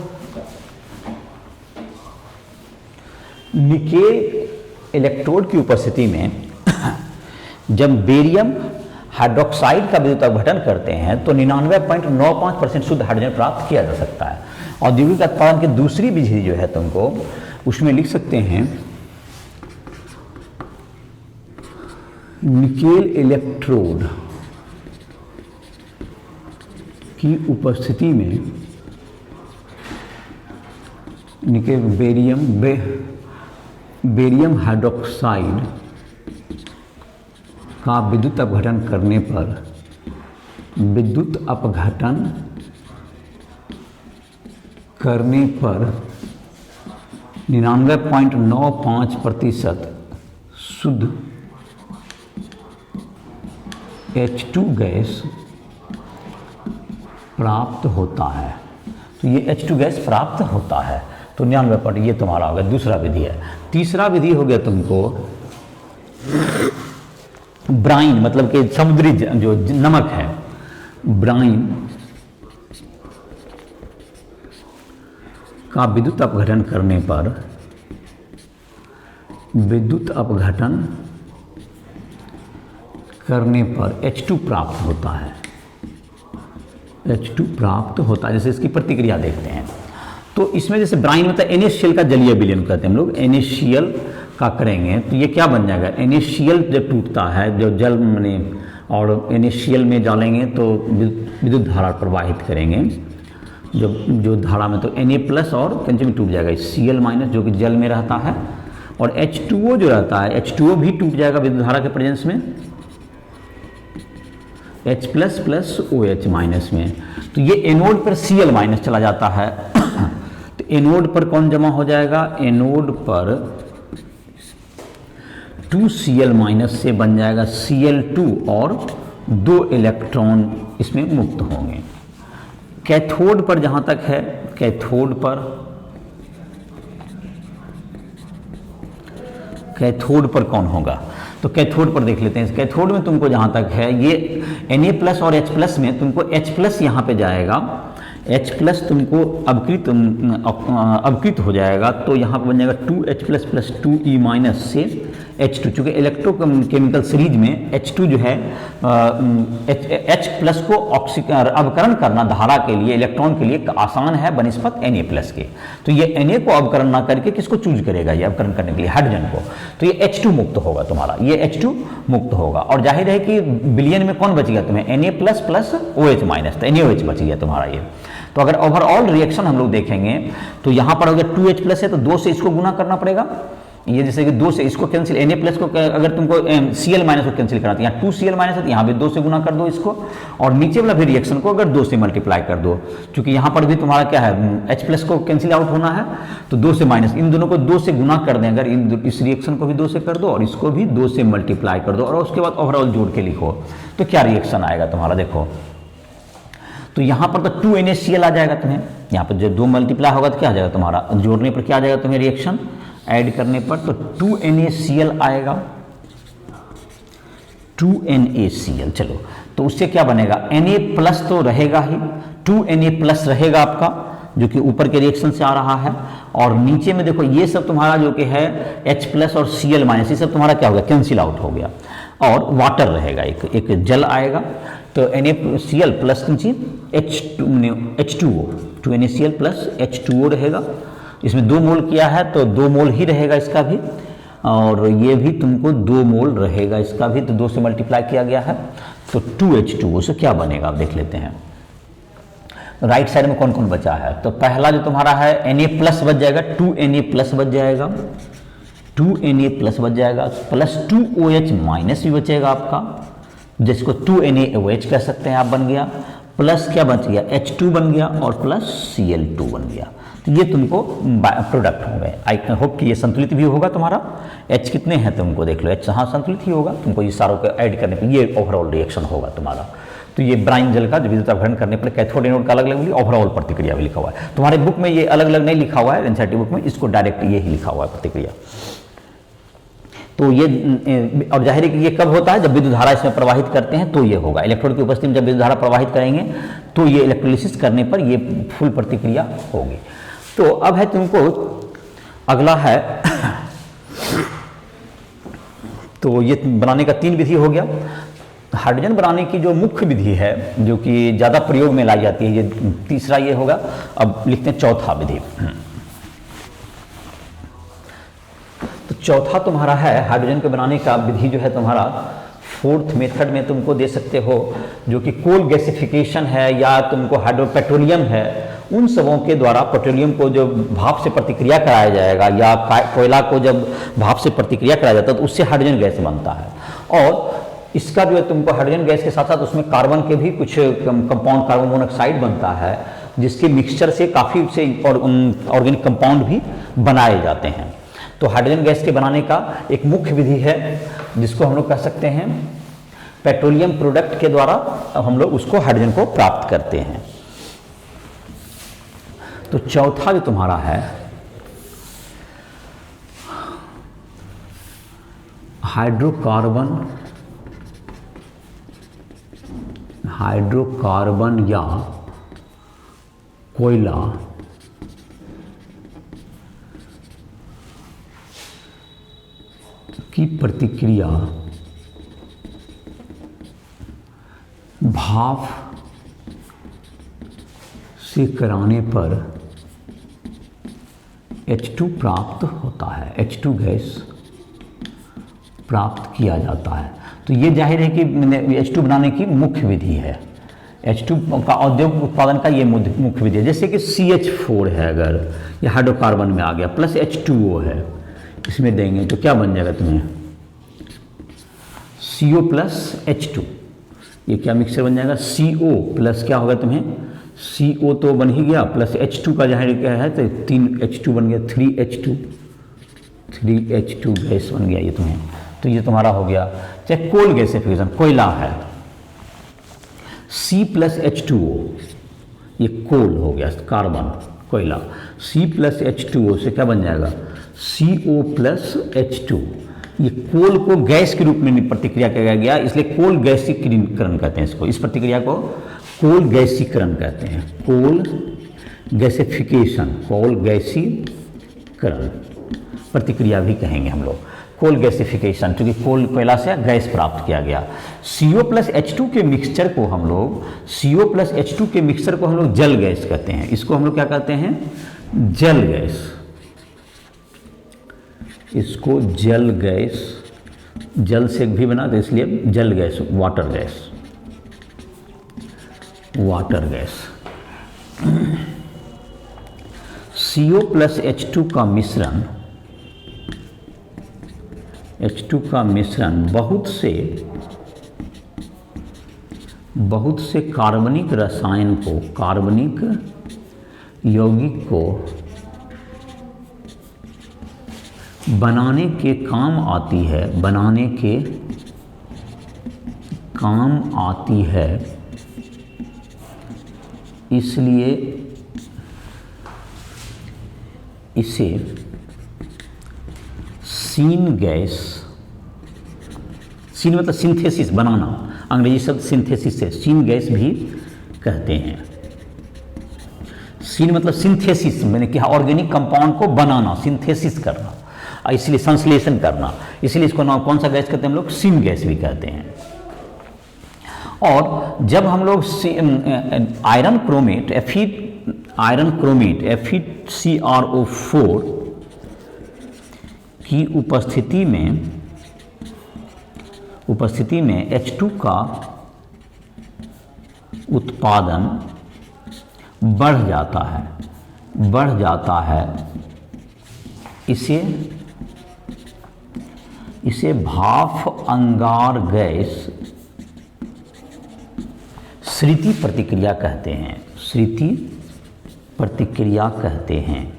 निकेल इलेक्ट्रोड की उपस्थिति में जब बेरियम हाइड्रोक्साइड का विद्युत अपघटन करते हैं तो 99.95% शुद्ध हाइड्रोजन प्राप्त किया जा सकता है। औद्योगिक उत्पादन की दूसरी विधि जो है तुमको उसमें लिख सकते हैं निकेल इलेक्ट्रोड की उपस्थिति में निकेल बेरियम हाइड्रोक्साइड का विद्युत अपघटन करने पर 99.95% शुद्ध H2 गैस प्राप्त होता है। तो ये H2 गैस प्राप्त होता है, तो 99%, ये तुम्हारा हो गया, दूसरा विधि है। तीसरा विधि हो गया तुमको ब्राइन, मतलब कि समुद्री जो नमक है, ब्राइन का विद्युत अपघटन करने पर H2 प्राप्त होता है, H2 प्राप्त होता है। जैसे इसकी प्रतिक्रिया देखते हैं, तो इसमें जैसे ब्राइन मतलब NaCl का जलीय विलयन कहते हैं हम लोग, NaCl का करेंगे तो ये क्या बन जाएगा, NaCl जब टूटता है जो जल माने और NaCl में डालेंगे तो विद्युत धारा प्रवाहित करेंगे, जो धारा में तो Na+ और कंचे में टूट जाएगा Cl- जो कि जल में रहता है, और H2O जो रहता है H2O भी टूट जाएगा विद्युत धारा के प्रेजेंस में, H+ प्लस OH- में। तो ये एनोड पर Cl- चला जाता है तो एनोड पर कौन जमा हो जाएगा, एनोड पर 2Cl- से बन जाएगा Cl2 और 2 इलेक्ट्रॉन इसमें मुक्त होंगे। कैथोड पर जहां तक है, कैथोड पर कौन होगा, तो कैथोड पर देख लेते हैं। कैथोड में तुमको जहां तक है ये Na+ और H+ में तुमको H+ यहां पे जाएगा, H+ तुमको अवकृत हो जाएगा, तो यहाँ पर बन जाएगा 2H+ प्लस 2E- से H2, चूँकि इलेक्ट्रोकेमिकल सीरीज में H2 जो है H+ को अवकरण करना धारा के लिए, इलेक्ट्रॉन के लिए आसान है बनिस्पत Na+ के। तो ये Na को अवकरण ना करके किसको चूज करेगा ये अवकरण करने के लिए, हाइड्रोजन को, तो ये H2 मुक्त होगा तुम्हारा, ये H2 मुक्त होगा। और जाहिर है कि विलयन में कौन बच गया तुम्हें, Na+ प्लस OH-, तो NaOH बच गया तुम्हारा ये। तो अगर ओवरऑल रिएक्शन हम लोग देखेंगे तो यहाँ पर अगर 2H+ है तो 2 से इसको गुना करना पड़ेगा, ये जैसे कि 2 से इसको कैंसिल, Na+ को अगर तुमको Cl- को कैंसिल कराते हैं, यहाँ 2Cl- है तो यहाँ भी 2 से गुना कर दो इसको, और नीचे वाला भी रिएक्शन को अगर 2 से मल्टीप्लाई कर दो, क्योंकि यहाँ पर भी तुम्हारा क्या है H+ को कैंसिल आउट होना है, तो 2 से माइनस, इन दोनों को 2 से गुना कर दें, अगर इस रिएक्शन को भी 2 से कर दो और इसको भी 2 से मल्टीप्लाई कर दो, और उसके बाद ओवरऑल जोड़ के लिखो तो क्या रिएक्शन आएगा तुम्हारा, देखो तो यहाँ पर तो 2 NaCl आ जाएगा तुम्हें, यहाँ पर जब 2 मल्टीप्लाई होगा तो क्या आ जाएगा तुम्हारा, जोड़ने पर क्या आ जाएगा तुम्हें रिएक्शन, ऐड करने पर तो 2 NaCl आएगा, 2 NaCl। चलो तो उससे क्या बनेगा, Na+ तो रहेगा ही, 2 Na+ रहेगा आपका, जो कि ऊपर के रिएक्शन से आ रहा है, और नीचे में देखो ये सब तुम्हारा जो कि है H+ और Cl- ये सब तुम्हारा क्या हो गया, कैंसिल आउट हो गया, और वाटर रहेगा, एक जल आएगा, तो NaCl plus H2O, 2 NaCl plus H2O रहेगा, इसमें 2 मोल किया है तो 2 मोल ही रहेगा इसका भी, और ये भी तुमको 2 मोल रहेगा इसका भी, तो 2 से मल्टीप्लाई किया गया है, तो 2H2O से क्या बनेगा आप देख लेते हैं। राइट साइड में कौन कौन बचा है, तो पहला जो तुम्हारा है Na+ बच जाएगा, 2 Na+ बच जाएगा, 2 Na+ बच जाएगा, प्लस 2 OH- भी बचेगा आपका, जिसको 2 NaOH कह सकते हैं आप, बन गया, प्लस क्या बच गया H2 बन गया, और प्लस Cl2 बन गया। तो ये तुमको प्रोडक्ट हो गए। आई होप कि ये संतुलित भी होगा तुम्हारा। H कितने हैं तुमको देख लो, H हाँ संतुलित ही होगा, तुमको ये सारों को ऐड करने पर ये ओवरऑल रिएक्शन होगा तुम्हारा। तो ये ब्राइन जल का विद्युत अपघटन करने पर कैथोड एनोड का अलग अलग ओवरऑल प्रतिक्रिया भी लिखा हुआ है तुम्हारे बुक में, ये अलग अलग नहीं लिखा हुआ है एनसीईआरटी बुक में, इसको डायरेक्ट ये ही लिखा हुआ है प्रतिक्रिया। तो ये और जाहिर है कि ये कब होता है, जब विद्युत धारा इसमें प्रवाहित करते हैं तो ये होगा, इलेक्ट्रोड की उपस्थिति में जब विद्युत धारा प्रवाहित करेंगे तो ये इलेक्ट्रोलिसिस करने पर ये फुल प्रतिक्रिया होगी। तो अब है तुमको अगला है तो ये बनाने का 3 विधि हो गया। हाइड्रोजन बनाने की जो मुख्य विधि है जो कि ज़्यादा प्रयोग में लाई जाती है, ये तीसरा ये होगा। अब लिखते हैं चौथा विधि। तो चौथा तुम्हारा है हाइड्रोजन के बनाने का विधि जो है तुम्हारा 4th मेथड में तुमको दे सकते हो, जो कि कोल गैसिफिकेशन है या तुमको पेट्रोलियम है, उन सबों के द्वारा पेट्रोलियम को जो भाप से प्रतिक्रिया कराया जाएगा या कोयला को जब भाप से प्रतिक्रिया कराया जाता है तो उससे हाइड्रोजन गैस बनता है। और इसका जो है तुमको हाइड्रोजन गैस के साथ साथ उसमें कार्बन के भी कुछ कंपाउंड, कार्बन मोनोऑक्साइड बनता है, जिसके मिक्सचर से काफ़ी से ऑर्गेनिक कंपाउंड भी बनाए जाते हैं। तो हाइड्रोजन गैस के बनाने का एक मुख्य विधि है जिसको हम लोग कह सकते हैं पेट्रोलियम प्रोडक्ट के द्वारा हम लोग उसको हाइड्रोजन को प्राप्त करते हैं। तो चौथा जो तुम्हारा है हाइड्रोकार्बन या कोयला की प्रतिक्रिया भाप से कराने पर H2 प्राप्त होता है, H2 गैस प्राप्त किया जाता है। तो ये जाहिर है कि H2 बनाने की मुख्य विधि है, H2 का औद्योगिक उत्पादन का ये मुख्य विधि है। जैसे कि CH4 है, अगर ये हाइड्रोकार्बन में आ गया, प्लस H2O है, इसमें देंगे तो क्या बन जाएगा तुम्हें, CO प्लस H2, ये क्या मिक्सचर बन जाएगा, CO प्लस क्या होगा तुम्हें, CO तो बन ही गया, प्लस H2 का जाहिर क्या है, तो 3H2 बन गया, 3H2 गैस बन गया ये तुम्हें। तो ये तुम्हारा हो गया। चाहे कोल गैसिफिकेशन, कोयला है, C प्लस H2O, ये कोल हो गया, कार्बन, कोयला, C प्लस H2O से क्या बन जाएगा, CO प्लस H2। ये कोल को गैस के रूप में प्रतिक्रिया किया गया, इसलिए कोल गैसीकरण कहते हैं इसको, इस प्रतिक्रिया को कोल गैसीकरण कहते हैं, कोल गैसिफिकेशन, कोल गैसीकरण प्रतिक्रिया भी कहेंगे हम लोग, कोल गैसिफिकेशन, क्योंकि कोल कोयला से गैस प्राप्त किया गया। CO प्लस H2 के मिक्सचर को हम लोग, CO प्लस H2 के मिक्सचर को हम लोग जल गैस कहते हैं, इसको हम लोग क्या कहते हैं, जल गैस, इसको जल गैस, जल से भी बना तो इसलिए जल gas, water gas, water gas. CO plus H2 का मिश्रण, H2 का मिश्रण बहुत से कार्बनिक रसायन को, कार्बनिक यौगिक को बनाने के काम आती है, बनाने के काम आती है, इसलिए इसे सीन गैस, सीन मतलब सिंथेसिस, बनाना, अंग्रेजी शब्द सिंथेसिस से सीन गैस भी कहते हैं। सीन मतलब सिंथेसिस, मैंने कहा ऑर्गेनिक कंपाउंड को बनाना, सिंथेसिस करना, इसलिए संश्लेषण करना, इसलिए इसको नाम कौन सा गैस कहते हैं हम लोग, सीन गैस भी कहते हैं। और जब हम लोग iron chromate, iron chromate FeCrO4 की उपस्थिति में H2 का उत्पादन बढ़ जाता है, इसे भाप अंगार गैस स्थिति प्रतिक्रिया कहते हैं, स्थिति प्रतिक्रिया कहते हैं,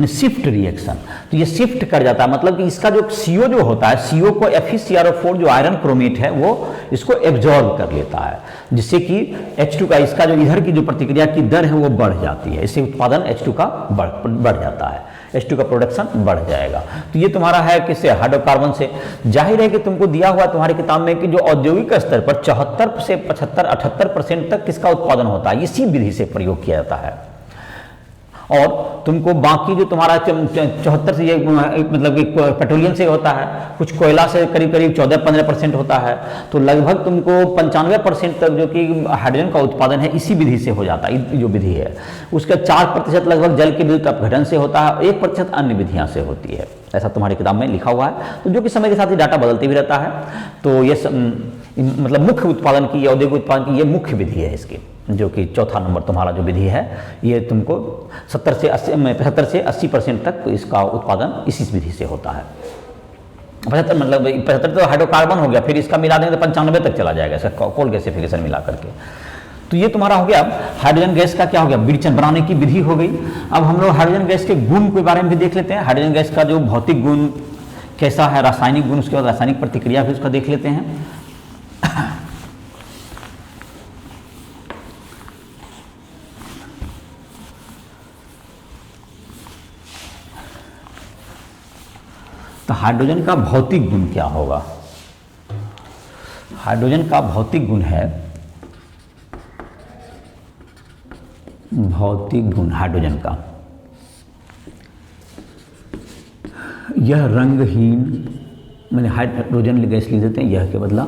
शिफ्ट रिएक्शन। तो ये शिफ्ट कर जाता है, मतलब कि इसका जो CO जो होता है, CO को FeCrO4 जो आयरन क्रोमेट है वो इसको एब्जॉर्ब कर लेता है, जिससे कि H2 का, इसका जो इधर की जो प्रतिक्रिया की दर है वो बढ़ जाती है, इससे उत्पादन H2 का बढ़ जाता है, H2 का प्रोडक्शन बढ़ जाएगा। तो ये तुम्हारा है किससे, हाइड्रोकार्बन से। जाहिर है कि तुमको दिया हुआ तुम्हारी किताब में कि जो औद्योगिक स्तर पर 74 से 75-78% तक किसका उत्पादन होता है, इसी विधि से प्रयोग किया जाता है। और तुमको बाकी जो तुम्हारा 74 से, मतलब कि पेट्रोलियम से होता है, कुछ कोयला से करीब 14-15% होता है, तो लगभग तुमको 95% तक जो कि हाइड्रोजन का उत्पादन है इसी विधि से हो जाता है, जो विधि है उसका 4% लगभग जल के विद्युत अपघटन से होता है, 1% अन्य विधियां से होती है, ऐसा तुम्हारी किताब में लिखा हुआ है। तो जो कि समय के साथ ही डाटा बदलते भी रहता है। तो ये मतलब मुख्य उत्पादन की, औद्योगिक उत्पादन की ये मुख्य विधि है इसकी, जो कि चौथा नंबर तुम्हारा जो विधि है, ये तुमको 75 से 80% तक इसका उत्पादन इसी विधि से होता है। 75 मतलब 75 तो हाइड्रोकार्बन हो गया, फिर इसका मिला देंगे तो 95 तक चला जाएगा, इसका कोल गैसिफिकेशन मिला करके। तो ये तुम्हारा हो गया हाइड्रोजन गैस का क्या हो गया, विरचन बनाने की विधि हो गई। अब हम लोग हाइड्रोजन गैस के गुण के बारे में भी देख लेते हैं। हाइड्रोजन गैस का जो भौतिक गुण कैसा है, रासायनिक गुण, उसके बाद रासायनिक प्रतिक्रिया भी उसका देख लेते हैं। तो हाइड्रोजन का भौतिक गुण क्या होगा, हाइड्रोजन का भौतिक गुण है, भौतिक गुण हाइड्रोजन का, यह रंगहीन, मैंने हाइड्रोजन गैस लिख देते हैं, यह के बदला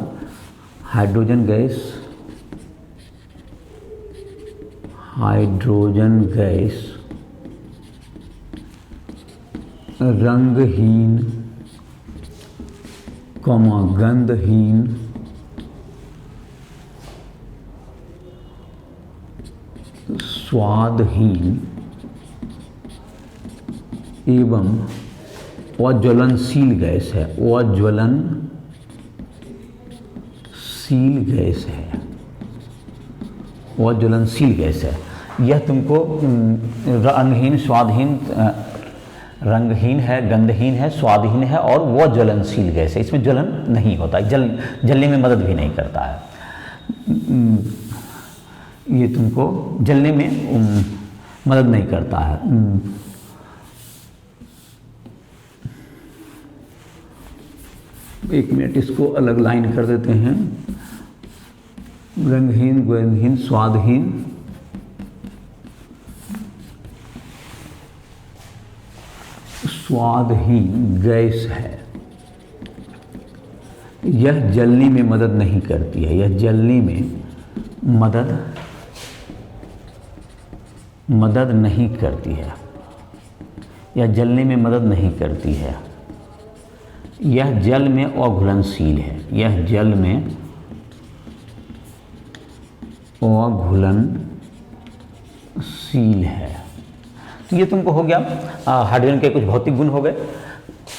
हाइड्रोजन गैस, हाइड्रोजन गैस रंगहीन, गंधहीन, स्वादहीन एवं अज्वलनशील गैस है। अज्वलनशील गैस है, अज्वलनशील गैस है। यह तुमको रंगहीन, स्वादहीन, रंगहीन है, गंधहीन है, स्वादहीन है और वह ज्वलनशील गैस है। इसमें ज्वलन नहीं होता है, जलने में मदद भी नहीं करता है। ये तुमको जलने में मदद नहीं करता है। एक मिनट, इसको अलग लाइन कर देते हैं। रंगहीन, गंधहीन, स्वादहीन गैस है। यह जलने में मदद नहीं करती है, यह जलने में मदद नहीं करती है, यह जलने में मदद नहीं करती है। यह जल में अघुलनशील है, यह जल में अघुलनशील है। तो ये तुमको हो गया हाइड्रोजन के कुछ भौतिक गुण हो गए।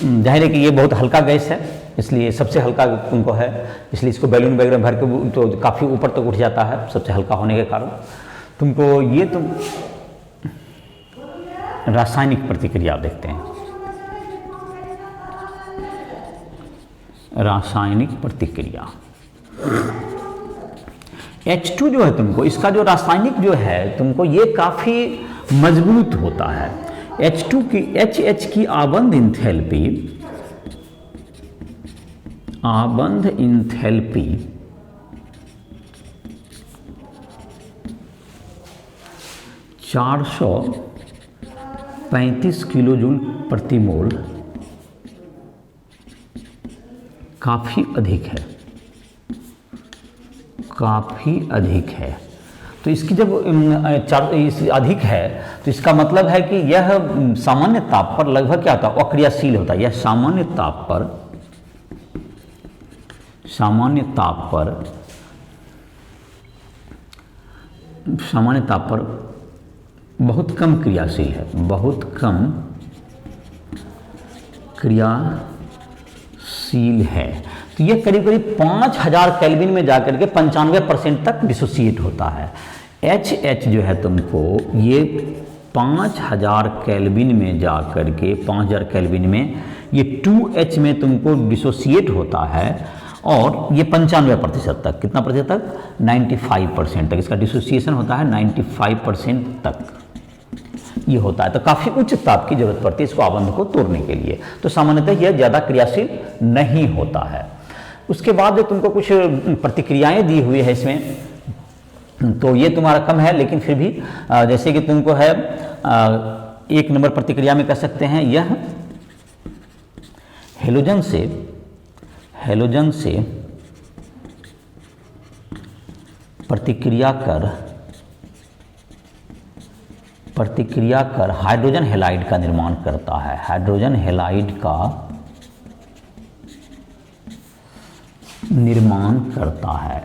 जाहिर है कि ये बहुत हल्का गैस है, इसलिए सबसे हल्का तुमको है, इसलिए इसको बैलून वगैरह भर के तो काफ़ी ऊपर तक उठ जाता है सबसे हल्का होने के कारण। तुमको ये तुम रासायनिक प्रतिक्रिया देखते हैं। रासायनिक प्रतिक्रिया H2 जो है तुमको, इसका जो रासायनिक जो है तुमको ये काफ़ी मजबूत होता है। H2 की HH की आबंध इंथैल्पी 435 किलोजूल प्रति मोल काफ़ी अधिक है। तो इसकी जब अधिक है तो इसका मतलब है कि यह सामान्य ताप पर लगभग क्या होता है, अक्रियाशील होता है। यह सामान्य ताप पर बहुत कम क्रियाशील है, बहुत कम क्रियाशील है। तो यह करीब करीब 5000 केल्विन में जाकर के 95% तक डिसोसिएट होता है। HH जो है तुमको ये 5000 केल्विन में जाकर के 5000 केल्विन में ये 2H में तुमको डिसोसिएट होता है और ये 95% तक, कितना प्रतिशत तक, 95% तक इसका डिसोसिएशन होता है, 95% तक ये होता है। तो काफ़ी उच्च ताप की जरूरत पड़ती है इसको आबंध को तोड़ने के लिए। तो सामान्यतः यह ज़्यादा क्रियाशील नहीं होता है। उसके बाद जो तुमको कुछ प्रतिक्रियाएं दी हुई है इसमें, तो ये तुम्हारा कम है, लेकिन फिर भी जैसे कि तुमको है 1 नंबर प्रतिक्रिया में कह सकते हैं, यह हेलोजन से प्रतिक्रिया कर हाइड्रोजन हैलाइड का निर्माण करता है। हाइड्रोजन हैलाइड का निर्माण करता है।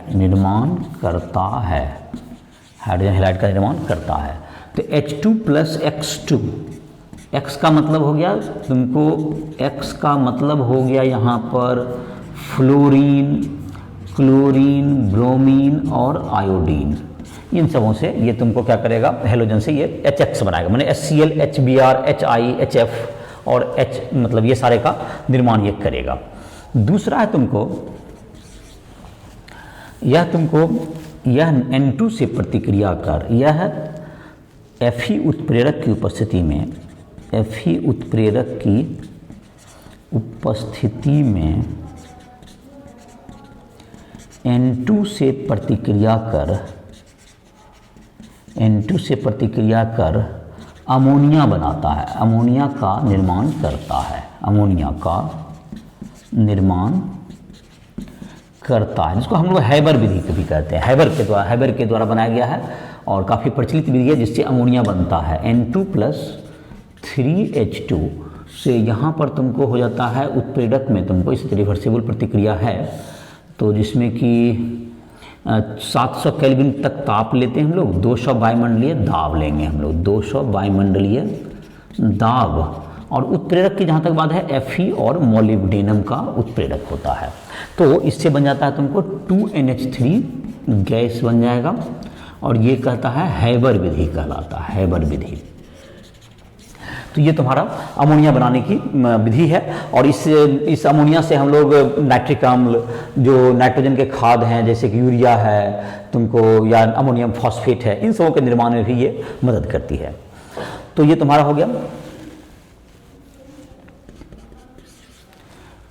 हाइड्रोजन हैलाइड का निर्माण करता है। तो H2 प्लस X2, X का मतलब हो गया तुमको, X का मतलब हो गया यहाँ पर फ्लोरीन, क्लोरीन, ब्रोमीन और आयोडीन। इन सबों से ये तुमको क्या करेगा, हेलोजन से ये HX बनाएगा, माने HCl, HBr, HI, HF और H, मतलब ये सारे का निर्माण ये करेगा। दूसरा है तुमको यह N2 से प्रतिक्रिया कर, यह Fe उत्प्रेरक की उपस्थिति में N2 से प्रतिक्रिया कर अमोनिया बनाता है, अमोनिया का निर्माण करता है, जिसको हम लोग हैबर विधि भी कहते हैं। हैबर के द्वारा बनाया गया है और काफ़ी प्रचलित विधि है, जिससे अमोनिया बनता है। N2 प्लस 3H2 से यहाँ पर तुमको हो जाता है उत्प्रेरक में तुमको इस रिवर्सिबल प्रतिक्रिया है, तो जिसमें कि 700 केल्विन तक ताप लेते हैं हम लोग, 200 वायुमंडलीय दाब लेंगे हम लोग, 200 वायुमंडलीय दाब। और उत्प्रेरक की जहाँ तक बात है Fe और मोलिब्डेनम का उत्प्रेरक होता है। तो इससे बन जाता है तुमको 2NH3 गैस बन जाएगा, और ये कहता है हैबर विधि कहलाता है, हैबर विधि। तो ये तुम्हारा अमोनिया बनाने की विधि है। और इस अमोनिया से हम लोग नाइट्रिक अम्ल, जो नाइट्रोजन के खाद हैं जैसे कि यूरिया है तुमको, या अमोनियम फॉस्फेट है, इन सबों के निर्माण में भी ये मदद करती है। तो ये तुम्हारा हो गया।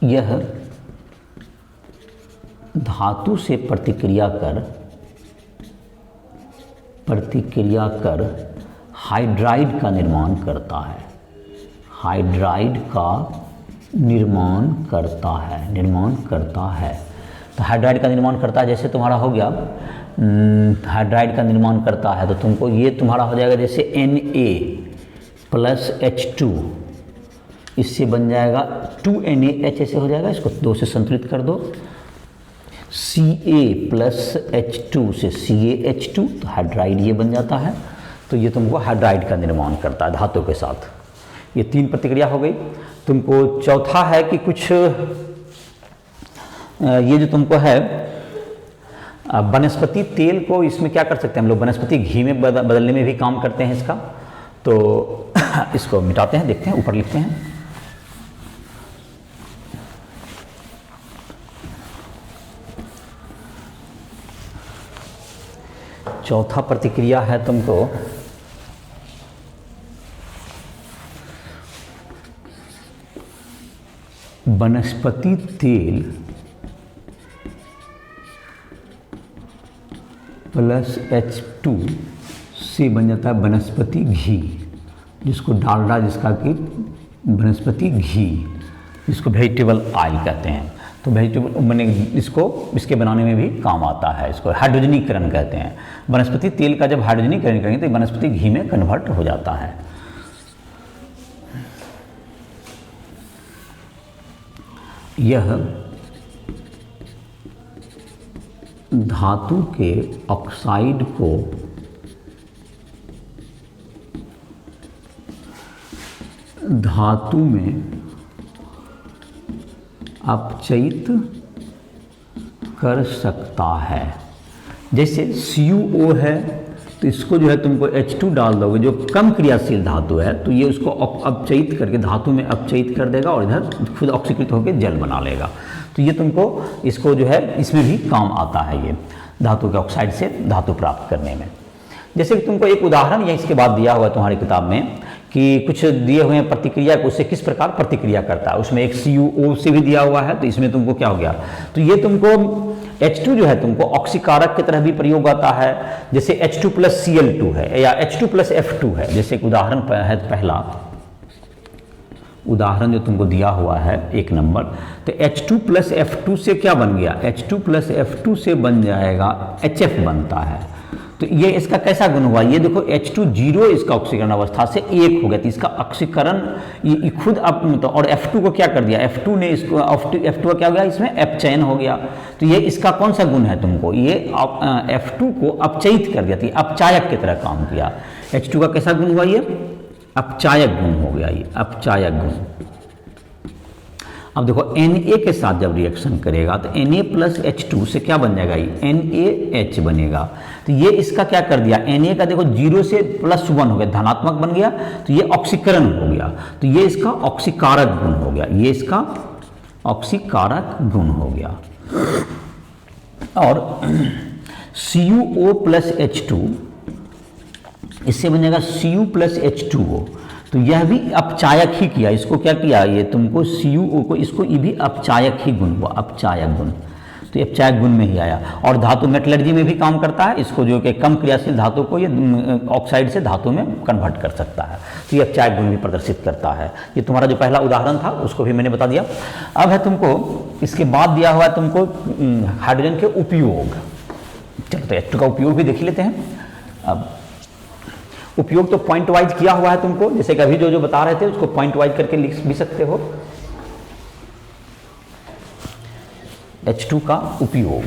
यह धातु से प्रतिक्रिया कर हाइड्राइड का निर्माण करता है, हाइड्राइड का निर्माण करता है। तो हाइड्राइड का निर्माण करता है, जैसे तुम्हारा हो गया हाइड्राइड का निर्माण करता है, तो तुमको ये तुम्हारा हो जाएगा जैसे Na+H2, इससे बन जाएगा 2NaH, ऐसे हो जाएगा, इसको 2 से संतुलित कर दो। Ca+H2 से CaH2, तो हाइड्राइड ये बन जाता है। तो ये तुमको हाइड्राइड का निर्माण करता है धातु के साथ। ये 3 प्रतिक्रिया हो गई। तुमको चौथा है कि कुछ ये जो तुमको है वनस्पति तेल को इसमें क्या कर सकते हैं हम लोग, वनस्पति घी में बदलने में भी काम करते हैं इसका। तो इसको मिटाते हैं, देखते हैं, ऊपर लिखते हैं। चौथा प्रतिक्रिया है तुमको वनस्पति तेल +H2 से बन जाता है वनस्पति घी, जिसको डालडा, जिसका कि वनस्पति घी, जिसको वेजिटेबल ऑयल कहते हैं। तो वेजिटेबल मैंने इसके बनाने में भी काम आता है, इसको हाइड्रोजनीकरण कहते हैं। वनस्पति तेल का जब हाइड्रोजनीकरण करेंगे तो वनस्पति घी में कन्वर्ट हो जाता है। यह धातु के ऑक्साइड को धातु में अपचयित कर सकता है। जैसे CuO है तो इसको जो है तुमको H2 डाल दोगे, जो कम क्रियाशील धातु है, तो ये उसको अपचयित करके धातु में अपचयित कर देगा और इधर खुद ऑक्सीकृत होकर जल बना लेगा। तो ये तुमको इसको जो है इसमें भी काम आता है, ये धातु के ऑक्साइड से धातु प्राप्त करने में। जैसे कि तुमको एक उदाहरण या इसके बाद दिया हुआ है तुम्हारी किताब में कि कुछ दिए हुए हैं प्रतिक्रिया को, उससे किस प्रकार प्रतिक्रिया करता है, उसमें एक CuO से भी दिया हुआ है। तो इसमें तुमको क्या हो गया, तो ये तुमको H2 जो है तुमको ऑक्सीकारक की तरह भी प्रयोग आता है, जैसे H2+Cl2 है या H2+F2 है। जैसे एक उदाहरण है, पहला उदाहरण जो तुमको दिया हुआ है 1 नंबर, तो H2+F2 से क्या बन गया, H2+F2 से बन जाएगा HF बनता है। तो ये इसका कैसा गुण हुआ, ये देखो H2 0 इसका ऑक्सीकरण अवस्था से 1 हो गया, तो इसका ऑक्सीकरण ये खुद अब तो, और F2 को क्या कर दिया, F2 ने इसको F2 का क्या हो गया, इसमें अपचयन हो गया। तो ये इसका कौन सा गुण है तुमको, ये F2 को अपचयित कर दिया, अपचायक की तरह काम किया। H2 का कैसा गुण हुआ, ये अपचायक गुण हो गया, ये अपचायक गुण। अब देखो Na के साथ जब रिएक्शन करेगा तो Na+H2 से क्या बन जाएगा, ये NaH बनेगा। तो ये इसका क्या कर दिया, Na का देखो 0 से +1 हो गया, धनात्मक बन गया, तो ये ऑक्सीकरण हो गया। तो ये इसका ऑक्सीकारक गुण हो गया, ये इसका ऑक्सीकारक गुण हो गया। और CuO+H2 इससे बन जाएगा Cu+H2O। तो यह भी अपचायक ही किया, इसको क्या किया, ये तुमको CuO को, इसको ये भी अपचायक ही गुण हुआ, अपचायक गुण। तो ये अपचायक गुण में ही आया। और धातु मेटलर्जी में भी काम करता है, इसको जो कि कम क्रियाशील धातु को ये ऑक्साइड से धातु में कन्वर्ट कर सकता है। तो ये अपचायक गुण भी प्रदर्शित करता है। ये तुम्हारा जो पहला उदाहरण था उसको भी मैंने बता दिया। अब है तुमको इसके बाद दिया हुआ है तुमको हाइड्रोजन के उपयोग। चलो तो H2 का उपयोग भी देख लेते हैं। अब उपयोग तो पॉइंट वाइज किया हुआ है तुमको, जैसे कि अभी जो जो बता रहे थे उसको पॉइंट वाइज करके लिख भी सकते हो। H2 का उपयोग,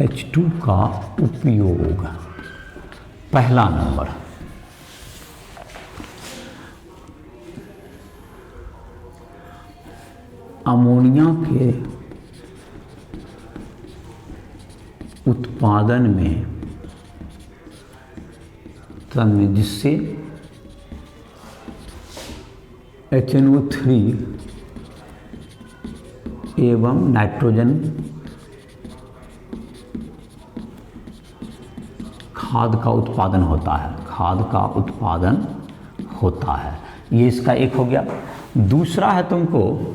H2 का उपयोग, पहला नंबर, अमोनिया के उत्पादन में जिससे HNO3 एवं नाइट्रोजन खाद का उत्पादन होता है, खाद का उत्पादन होता है। ये इसका एक हो गया। दूसरा है तुमको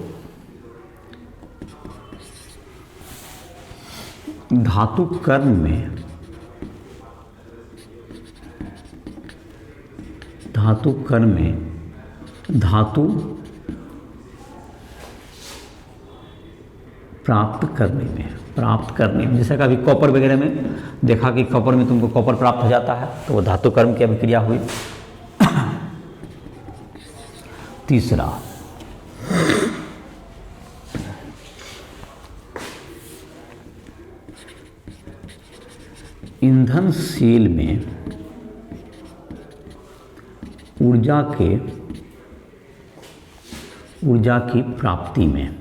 धातु कर्ण में, धातु कर्ण में धातु प्राप्त करने में, जैसा कि अभी कॉपर वगैरह में देखा कि कॉपर में तुमको कॉपर प्राप्त हो जाता है, तो वो धातु कर्म की अभिक्रिया हुई। तीसरा, ईंधन सेल में ऊर्जा की प्राप्ति में,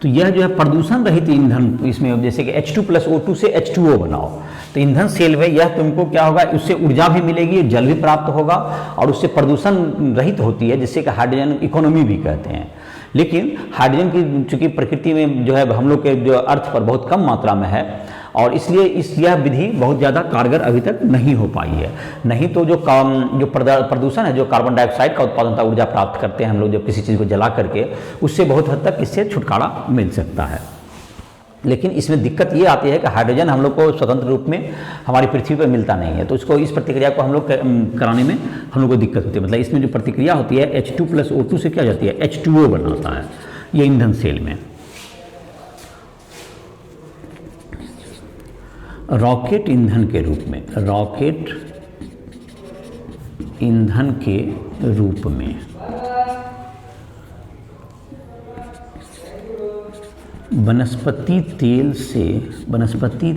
तो यह जो है प्रदूषण रहित ईंधन, इसमें जैसे कि H2+O2 से H2O बनाओ, तो ईंधन सेल में यह तुमको क्या होगा, उससे ऊर्जा भी मिलेगी, जल भी प्राप्त होगा और उससे प्रदूषण रहित होती है, जिससे कि हाइड्रोजन इकोनॉमी भी कहते हैं। लेकिन हाइड्रोजन की चूंकि प्रकृति में जो है हम लोग के जो अर्थ पर बहुत कम मात्रा में है और इसलिए यह विधि बहुत ज़्यादा कारगर अभी तक नहीं हो पाई है। नहीं तो जो प्रदूषण है, जो कार्बन डाइऑक्साइड का उत्पादन होता है, ऊर्जा प्राप्त करते हैं हम लोग जब किसी चीज़ को जला करके, उससे बहुत हद तक इससे छुटकारा मिल सकता है। लेकिन इसमें दिक्कत ये आती है कि हाइड्रोजन हम लोग को स्वतंत्र रूप में हमारी पृथ्वी पर मिलता नहीं है, तो इसको इस प्रतिक्रिया को हम लोग कराने में हम लोग को दिक्कत होती है। मतलब इसमें जो प्रतिक्रिया होती है H2+O2 से क्या जाती है, H2O बनाता है ये ईंधन सेल में। रॉकेट ईंधन के रूप में, रॉकेट ईंधन के रूप में वनस्पति तेल से वनस्पति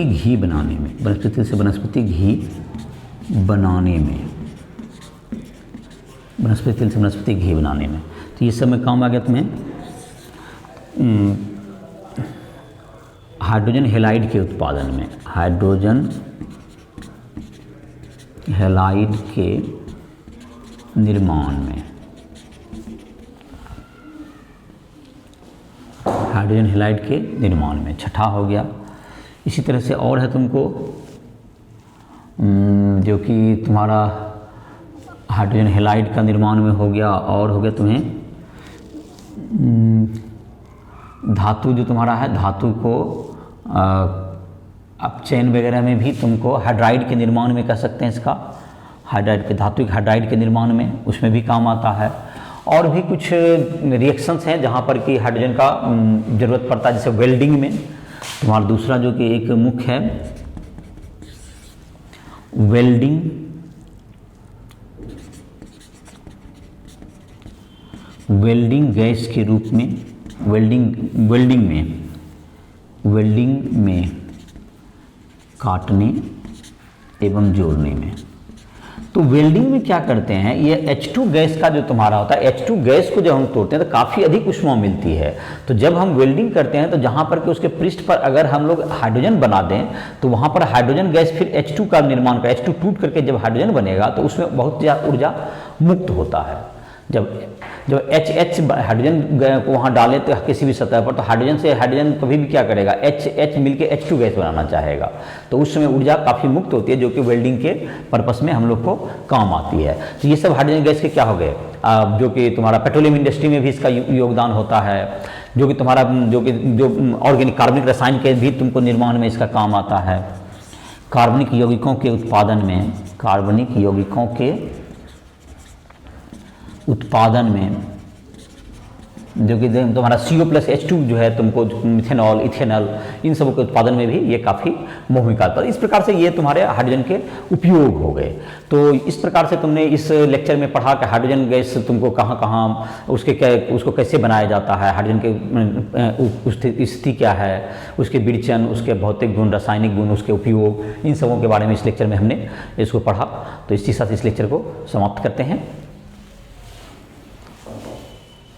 घी बनाने में, वनस्पति तेल से वनस्पति घी बनाने में, वनस्पति तेल से वनस्पति घी बनाने में, तो ये सब में काम आ गया तुम्हें हाइड्रोजन हैलाइड के उत्पादन में, हाइड्रोजन हैलाइड के निर्माण में, हाइड्रोजन हैलाइड के निर्माण में, छठा हो गया। इसी तरह से और है तुमको जो कि तुम्हारा हाइड्रोजन हैलाइड का निर्माण में हो गया, और हो गया तुम्हें धातु जो तुम्हारा है, धातु को अपचयन वगैरह में भी तुमको हाइड्राइड के निर्माण में कह सकते हैं, इसका हाइड्राइड के धातु हाइड्राइड के निर्माण में उसमें भी काम आता है। और भी कुछ रिएक्शंस हैं जहाँ पर कि हाइड्रोजन का ज़रूरत पड़ता है, जैसे वेल्डिंग में तुम्हारा दूसरा जो कि एक मुख्य है वेल्डिंग गैस के रूप में, वेल्डिंग में काटने एवं जोड़ने में। तो वेल्डिंग में क्या करते हैं, ये H2 गैस का जो तुम्हारा होता है, H2 गैस को जब हम तोड़ते हैं तो काफ़ी अधिक ऊष्मा मिलती है। तो जब हम वेल्डिंग करते हैं तो जहाँ पर कि उसके पृष्ठ पर अगर हम लोग हाइड्रोजन बना दें तो वहाँ पर हाइड्रोजन गैस फिर H2 का निर्माण का, H2 टूट करके जब हाइड्रोजन बनेगा तो उसमें बहुत ज़्यादा ऊर्जा मुक्त होता है। जब H हाइड्रोजन को वहाँ डालें तो किसी भी सतह पर, तो हाइड्रोजन से हाइड्रोजन कभी भी क्या करेगा, H मिलके H2 गैस बनाना चाहेगा, तो उस समय ऊर्जा काफ़ी मुक्त होती है, जो कि वेल्डिंग के पर्पस में हम लोग को काम आती है। तो ये सब हाइड्रोजन गैस के क्या हो गए, जो कि तुम्हारा पेट्रोलियम इंडस्ट्री में भी इसका योगदान होता है, जो कि तुम्हारा जो ऑर्गेनिक कार्बनिक रसायन के भी तुमको निर्माण में इसका काम आता है। कार्बनिक यौगिकों के उत्पादन में, कार्बनिक यौगिकों के उत्पादन में जो कि तुम्हारा CO+H2 जो है तुमको मिथेनॉल, इथेनॉल, इन सब के उत्पादन में भी ये काफ़ी भूमिका करता है। इस प्रकार से ये तुम्हारे हाइड्रोजन के उपयोग हो गए। तो इस प्रकार से तुमने इस लेक्चर में पढ़ा कि हाइड्रोजन गैस तुमको कहाँ कहाँ उसको कैसे बनाया जाता है, हाइड्रोजन के स्थिति क्या है, उसके विरचन, उसके भौतिक गुण, रासायनिक गुण, उसके उपयोग, इन सबों के बारे में इस लेक्चर में हमने इसको पढ़ा। तो इसी साथ इस लेक्चर को समाप्त करते हैं।